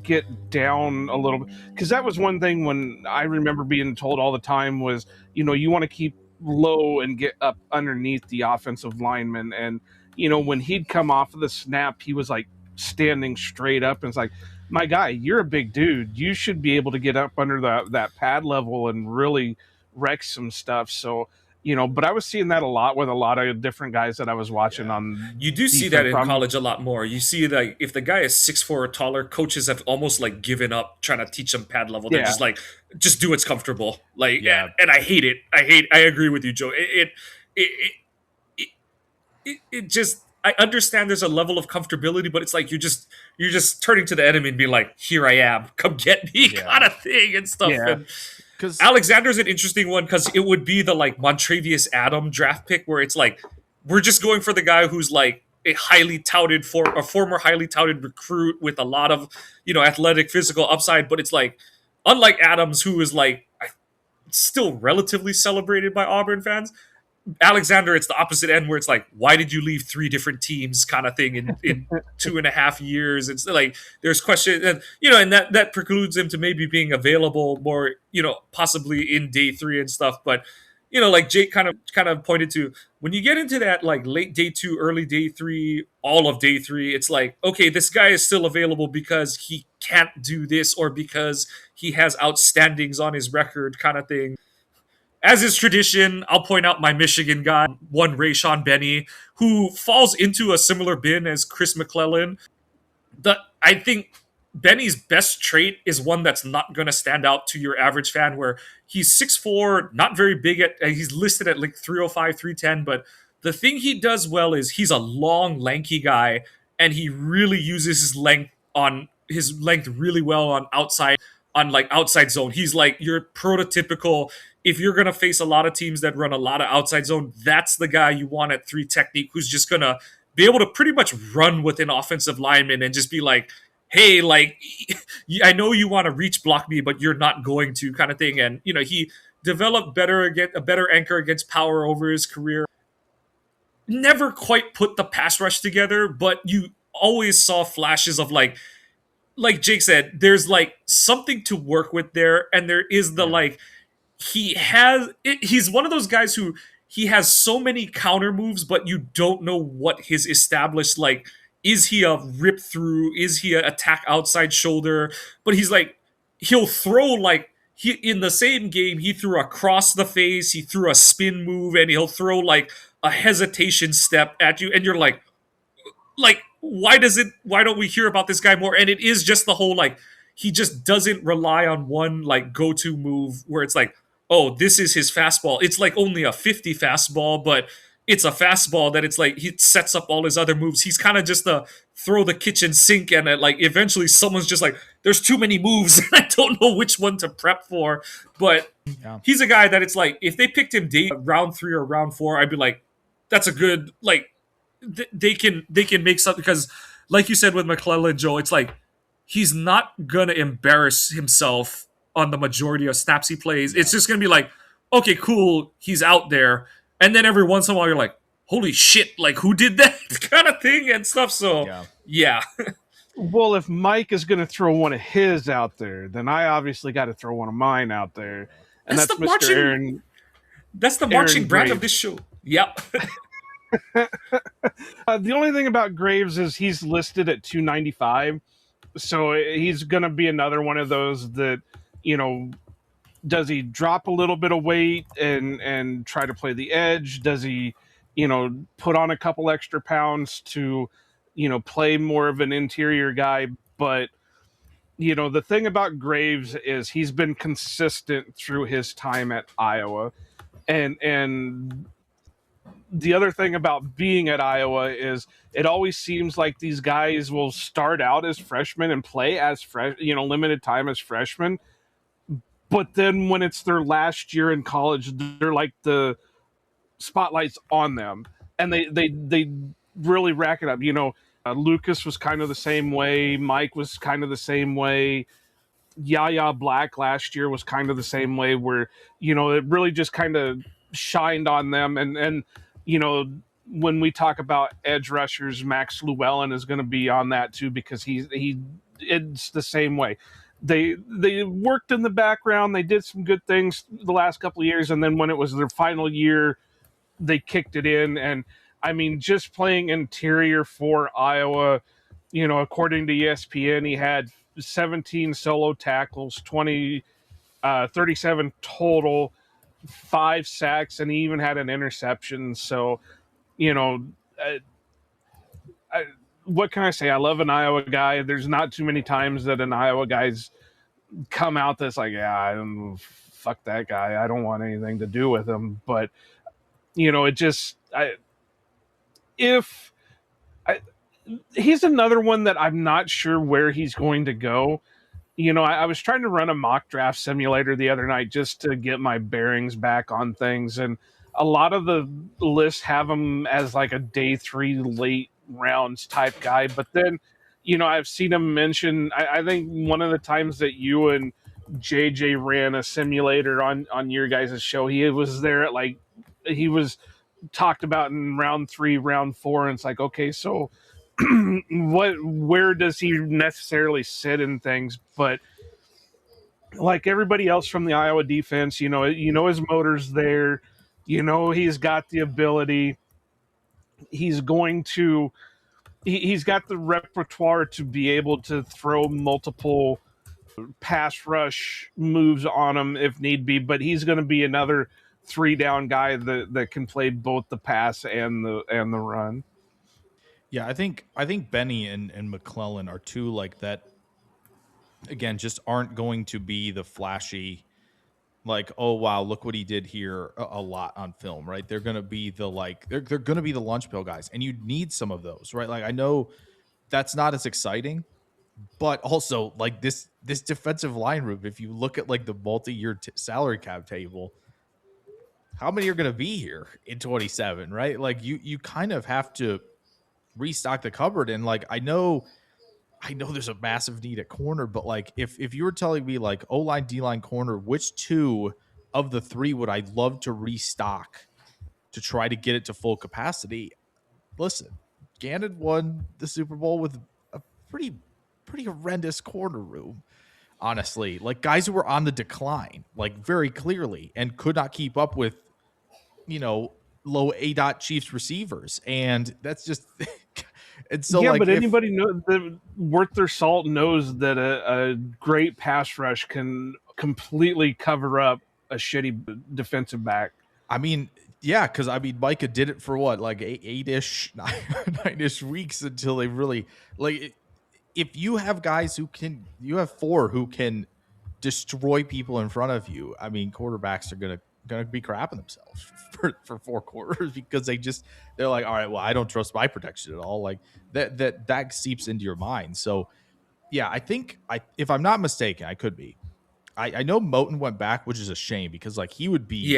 get down a little bit, because that was one thing when I remember being told all the time was, you want to keep low and get up underneath the offensive lineman. And when he'd come off of the snap, he was like standing straight up, and it's like, my guy, you're a big dude. You should be able to get up under that pad level and really wreck some stuff. So, but I was seeing that a lot with a lot of different guys that I was watching on. You do see that in college a lot more. You see that if the guy is 6'4" or taller, coaches have almost like given up trying to teach them pad level. They're just like, just do what's comfortable. And I hate it. I agree with you, Joe. It just, I understand there's a level of comfortability, but it's like you're just turning to the enemy and being like, here I am, come get me, kind of thing and stuff. Because Alexander's an interesting one because it would be the like Montravius Adam draft pick where it's like we're just going for the guy who's like a former highly touted recruit with a lot of athletic physical upside, but it's like unlike Adams, who is like still relatively celebrated by Auburn fans. Alexander, it's the opposite end where it's like, why did you leave 3 different teams kind of thing in 2.5 years? It's like there's questions, and and that precludes him to maybe being available more, possibly in day 3 and stuff. But like Jake kind of pointed to, when you get into that like late day 2, early day 3, all of day 3, it's like, okay, this guy is still available because he can't do this or because he has outstandings on his record kind of thing. As is tradition, I'll point out my Michigan guy, one Rayshon Benny, who falls into a similar bin as Chris McClellan. I think Benny's best trait is one that's not going to stand out to your average fan, where he's 6'4", not very big he's listed at like 305, 310, but the thing he does well is he's a long, lanky guy, and he really uses his length really well on like outside zone. He's like your prototypical, if you're going to face a lot of teams that run a lot of outside zone, that's the guy you want at 3 technique, who's just going to be able to pretty much run with an offensive lineman and just be like, hey, like, I know you want to reach block me, but you're not going to, kind of thing. And he developed a better anchor against power over his career. Never quite put the pass rush together, but you always saw flashes of like Jake said, there's like something to work with there, and there is the like he's one of those guys who he has so many counter moves, but you don't know what his established, like, is he a rip through, is he an attack outside shoulder, but he'll throw, like, he in the same game he threw across the face, he threw a spin move, and he'll throw like a hesitation step at you, and you're like why don't we hear about this guy more? And it is just the whole, like, he just doesn't rely on one like go-to move where it's like, oh, this is his fastball. It's like only a 50 fastball, but it's a fastball that it's like he sets up all his other moves. He's kind of just a throw the kitchen sink, and like eventually someone's just like, there's too many moves and I don't know which one to prep for. But he's a guy that it's like, if they picked him round 3 or round 4, I'd be like, that's a good, like, they can make something, because like you said with McClellan, Joe, it's like he's not gonna embarrass himself on the majority of snaps he plays. It's just gonna be like, okay, cool, he's out there, and then every once in a while you're like, holy shit, like, who did that kind of thing and stuff. So yeah. Well, if Mike is going to throw one of his out there, then I obviously got to throw one of mine out there, and that's Mr. Aaron. That's the marching brand of this show. Yep. The only thing about Graves is he's listed at 295, so he's going to be another one of those that, does he drop a little bit of weight and try to play the edge? Does he, put on a couple extra pounds to, play more of an interior guy? But, the thing about Graves is he's been consistent through his time at Iowa. And the other thing about being at Iowa is it always seems like these guys will start out as freshmen and play as limited time as freshmen. But then when it's their last year in college, they're like the spotlight's on them, and they really rack it up. Lucas was kind of the same way. Mike was kind of the same way. Yaya Black last year was kind of the same way, where, it really just kind of shined on them. And when we talk about edge rushers, Max Llewellyn is going to be on that too, because it's the same way. They worked in the background. They did some good things the last couple of years, and then when it was their final year, they kicked it in. And I mean, just playing interior for Iowa, according to ESPN, he had 17 solo tackles, 37 total, 5 sacks, and he even had an interception. So, what can I say? I love an Iowa guy. There's not too many times that an Iowa guy's come out that's like, fuck that guy, I don't want anything to do with him. But he's another one that I'm not sure where he's going to go. I was trying to run a mock draft simulator the other night just to get my bearings back on things, and a lot of the lists have him as like a day 3 late rounds type guy. But then, I've seen him mention, I think one of the times that you and JJ ran a simulator on your guys' show, he was there at like he was talked about in round 3, round 4, and it's like, okay, so where does he necessarily sit in things? But like everybody else from the Iowa defense, his motor's there, he's got the ability. He's going to he's got the repertoire to be able to throw multiple pass rush moves on him if need be, but he's going to be another 3-down guy that can play both the pass and the run. Yeah, I think Benny and McClellan are two like that. Again, just aren't going to be the flashy, like, oh wow, look what he did here a lot on film, right? They're gonna be the they're gonna be the lunch pill guys, and you need some of those, right? Like I know that's not as exciting, but also like this defensive line room, if you look at like the multi-year salary cap table, how many are gonna be here in 27, right? Like you kind of have to restock the cupboard, and like I know there's a massive need at corner, but like if you were telling me like O-line, D-line, corner, which two of the 3 would I love to restock to try to get it to full capacity? Listen, Gannon won the Super Bowl with a pretty horrendous corner room, honestly. Like guys who were on the decline, like very clearly, and could not keep up with, low A-dot Chiefs receivers, and that's just and so yeah, like but anybody worth their salt knows that a great pass rush can completely cover up a shitty defensive back. I mean, yeah, because I mean Micah did it for what, like 8-ish, 9-ish weeks until they really like. If you have guys you have 4 who can destroy people in front of you. I mean, quarterbacks are gonna be crapping themselves for 4 quarters because they're like, all right, well, I don't trust my protection at all. Like that seeps into your mind. So yeah, I think if I'm not mistaken, I could be. I know Moten went back, which is a shame because like he would be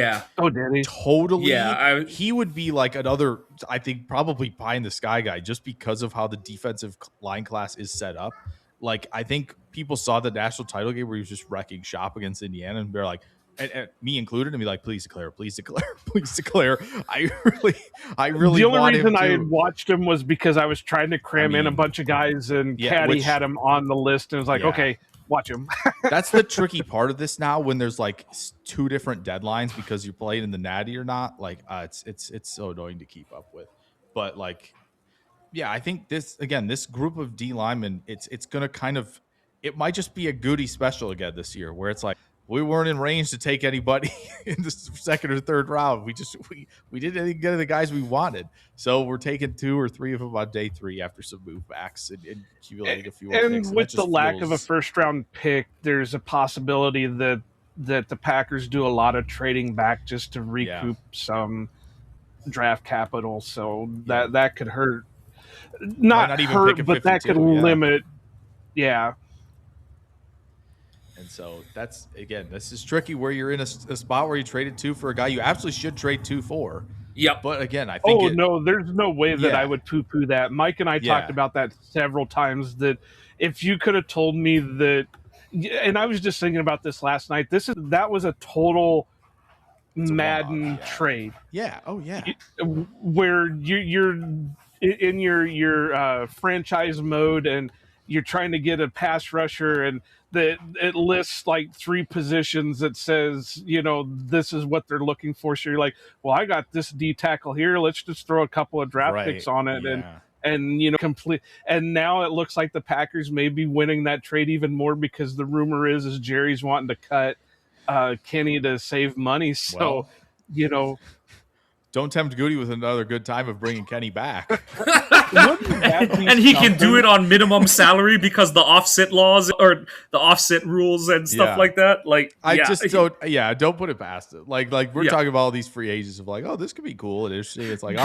totally he would be like another, I think, probably pie in the sky guy just because of how the defensive line class is set up. Like I think people saw the national title game where he was just wrecking shop against Indiana, and they're like, and me included, and be like, please declare. I really. The only reason I had watched him was because I was trying to cram in a bunch of guys, and Caddy had him on the list, and it was like, okay, watch him. That's the tricky part of this now, when there's like 2 different deadlines because you're playing in the Natty or not. Like, it's so annoying to keep up with, but like, yeah, I think this group of D linemen, it's gonna kind of, it might just be a Goody special again this year, where it's like, we weren't in range to take anybody in the 2nd or 3rd round. We didn't get the guys we wanted. So we're taking 2 or 3 of them on day 3 after some move backs and accumulating a few more picks. And with the lack of a 1st round pick, there's a possibility that the Packers do a lot of trading back just to recoup some draft capital. So that could hurt. Not even hurt, but that could limit. Yeah. And so that's, again, this is tricky where you're in a spot where you traded 2 for a guy you absolutely should trade 2 for. Yep. But again, I think no, there's no way that I would poo-poo that. Mike and I talked about that several times, that if you could have told me that, and I was just thinking about this last night, that was a total Madden trade. Yeah. Oh yeah. Where you're in your franchise mode and you're trying to get a pass rusher, and it lists like 3 positions that says, this is what they're looking for. So you're like, well, I got this D tackle here. Let's just throw a couple of draft picks on it and complete. And now it looks like the Packers may be winning that trade even more, because the rumor is Jerry's wanting to cut Kenny to save money. So, don't tempt Goody with another good time of bringing Kenny back. And he can do it on minimum salary because the offset laws or the offset rules and stuff like that. Like, don't put it past it. Like we're talking about all these free agents of like, oh, this could be cool and interesting. It's like,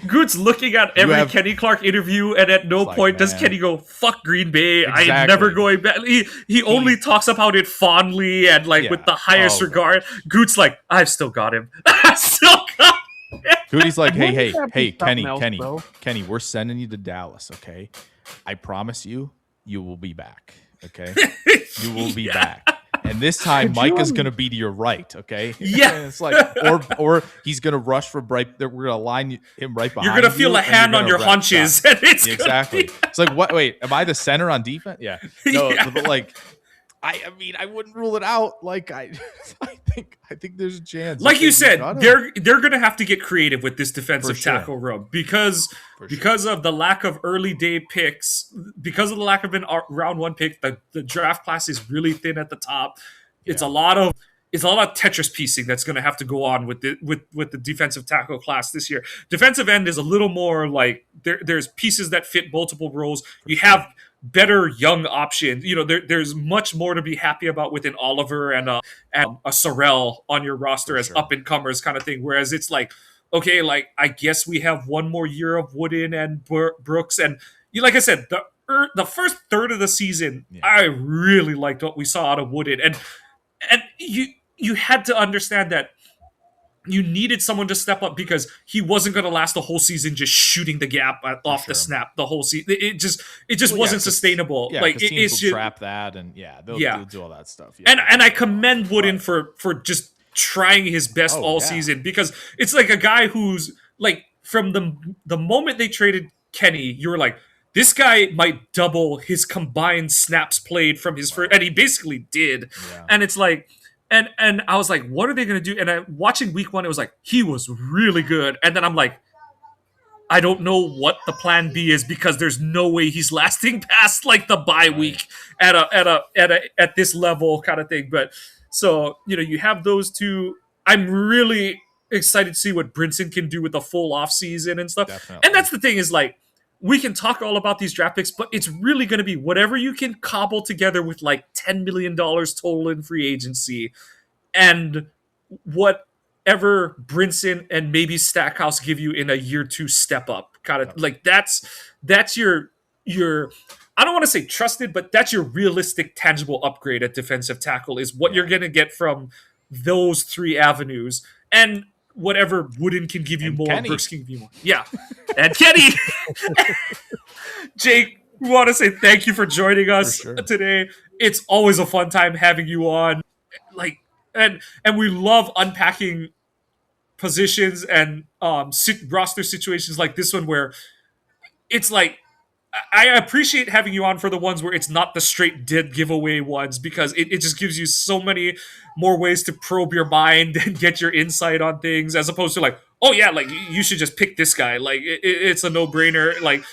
Good's looking at every Kenny Clark interview, and at no point does Kenny go, fuck Green Bay. Exactly. I am never going back. He only talks about it fondly and like with the highest regard. Good's like, I've still got him. I've still got him. Goody's like, hey, Kenny, we're sending you to Dallas, okay? I promise you will be back, okay? You will be back. And this time, Micah's going to be to your right, okay? Yeah. It's like, or he's going to rush from right there. We're going to line him right behind you. You're going to feel a hand on your haunches. And it's exactly. It's like, what? Wait, am I the center on defense? Yeah. No, but like, I mean, I wouldn't rule it out. Like, I think there's a chance. Like you said, they're going to have to get creative with this defensive tackle room because of the lack of early day picks, because of the lack of an round 1 pick. The draft class is really thin at the top. It's a lot of Tetris piecing that's going to have to go on with the defensive tackle class this year. Defensive end is a little more like there's pieces that fit multiple roles. You have better young options. There's much more to be happy about with an Oliver and a Sorrell on your roster as up and comers kind of thing. Whereas it's like, okay, like I guess we have one more year of Wooden and Brooks, and like I said, the first third of the season, I really liked what we saw out of Wooden, and you had to understand that you needed someone to step up because he wasn't going to last the whole season just shooting the gap off the snap the whole season. It just wasn't sustainable. Yeah, like it's just trap that, and they'll do all that stuff. Yeah. And I commend Wooden for just trying his best all season, because it's like a guy who's like, from the moment they traded Kenny, you were like, this guy might double his combined snaps played from his first, and he basically did. Yeah. And it's like, and I was like, what are they going to do? And watching week 1, it was like, he was really good. And then I'm like, I don't know what the plan B is, because there's no way he's lasting past like the bye week at this level kind of thing. But so, you have those two. I'm really excited to see what Brinson can do with the full off season and stuff. Definitely. And that's the thing, is like, we can talk all about these draft picks, but it's really going to be whatever you can cobble together with like $10 million total in free agency, and whatever Brinson and maybe Stackhouse give you in a year 2 step up. Kind of like that's your I don't want to say trusted, but that's your realistic, tangible upgrade at defensive tackle, is what you're going to get from those 3 avenues. And whatever Wooden can give you more, Kenny. Brooks can give you more. Yeah. And Kenny. Jake, we want to say thank you for joining us today. It's always a fun time having you on. Like, and we love unpacking positions and roster situations like this one, where it's like, I appreciate having you on for the ones where it's not the straight dead giveaway ones, because it just gives you so many more ways to probe your mind and get your insight on things, as opposed to like, oh yeah, like you should just pick this guy. Like it's a no-brainer. Like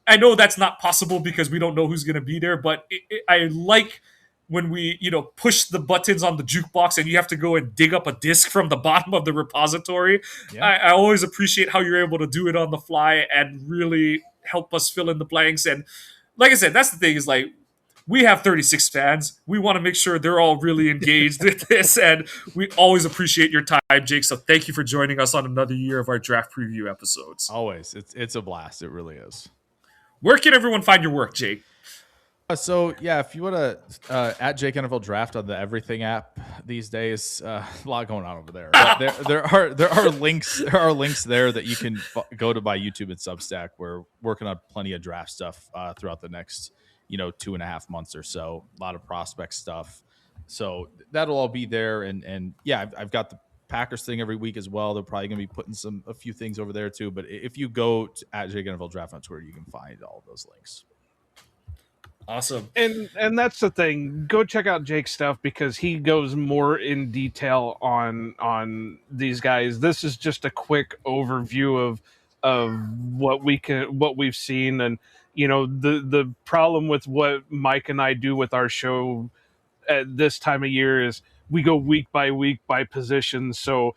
I know that's not possible because we don't know who's going to be there, but I like when we, push the buttons on the jukebox and you have to go and dig up a disc from the bottom of the repository. Yeah. I always appreciate how you're able to do it on the fly and really help us fill in the blanks. And like I said, that's the thing, is like, we have 36 fans. We want to make sure they're all really engaged with this, and we always appreciate your time, Jake. So thank you for joining us on another year of our draft preview episodes. Always. It's a blast. It really is. Where can everyone find your work, Jake? So yeah, if you want to at Jake NFL Draft on the Everything app these days, a lot going on over there. But there are links there that you can go to my YouTube and Substack. We're working on plenty of draft stuff throughout the next 2.5 months or so. A lot of prospect stuff, so that'll all be there. And yeah, I've got the Packers thing every week as well. They're probably going to be putting a few things over there too. But if you go to at Jake NFL Draft on Twitter, you can find all of those links. Awesome. And that's the thing. Go check out Jake's stuff, because he goes more in detail on these guys. This is just a quick overview of what we've seen. And the problem with what Mike and I do with our show at this time of year is we go week by week by position. So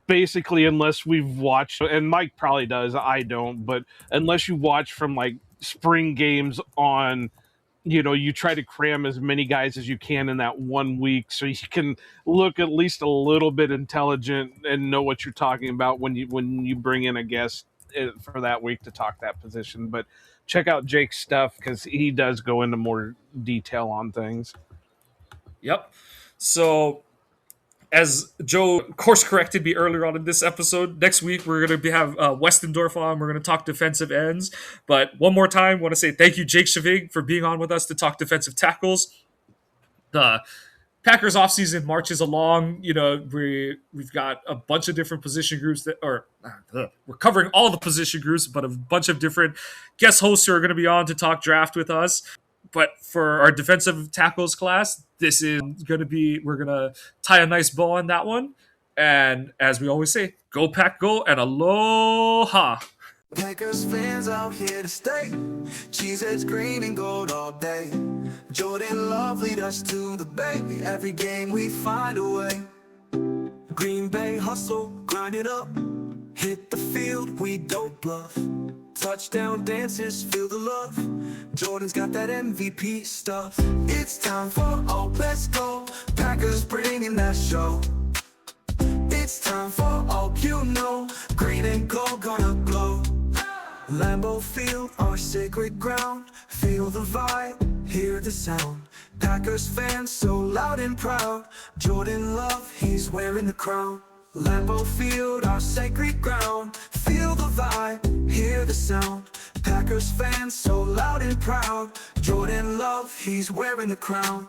basically, unless we've watched, and Mike probably does, I don't, but unless you watch from like spring games on, you try to cram as many guys as you can in that 1 week, so you can look at least a little bit intelligent and know what you're talking about when you bring in a guest for that week to talk that position. But check out Jake's stuff, because he does go into more detail on things. Yep. So, as Joe course corrected me earlier on in this episode, next week we're going to have Westendorf on. We're going to talk defensive ends. But one more time, I want to say thank you, Jake Shavig, for being on with us to talk defensive tackles. the Packers offseason marches along. We've got a bunch of different position groups we're covering all the position groups, but a bunch of different guest hosts who are going to be on to talk draft with us. But for our defensive tackles class, this is going to be, we're going to tie a nice bow on that one. And as we always say, go Pack, go, and aloha. Packers fans out here to stay. Cheeseheads green and gold all day. Jordan Love lead us to the bay. Every game we find a way. Green Bay hustle, grind it up. Hit the field, we don't bluff. Touchdown dances, feel the love. Jordan's got that MVP stuff. It's time for all, let's go. Packers bringing that show. It's time for all, green and gold gonna glow. Lambeau Field, our sacred ground. Feel the vibe, hear the sound. Packers fans so loud and proud. Jordan Love, he's wearing the crown. Lambeau Field, our sacred ground. Feel the vibe, hear the sound. Packers fans so loud and proud. Jordan Love, he's wearing the crown.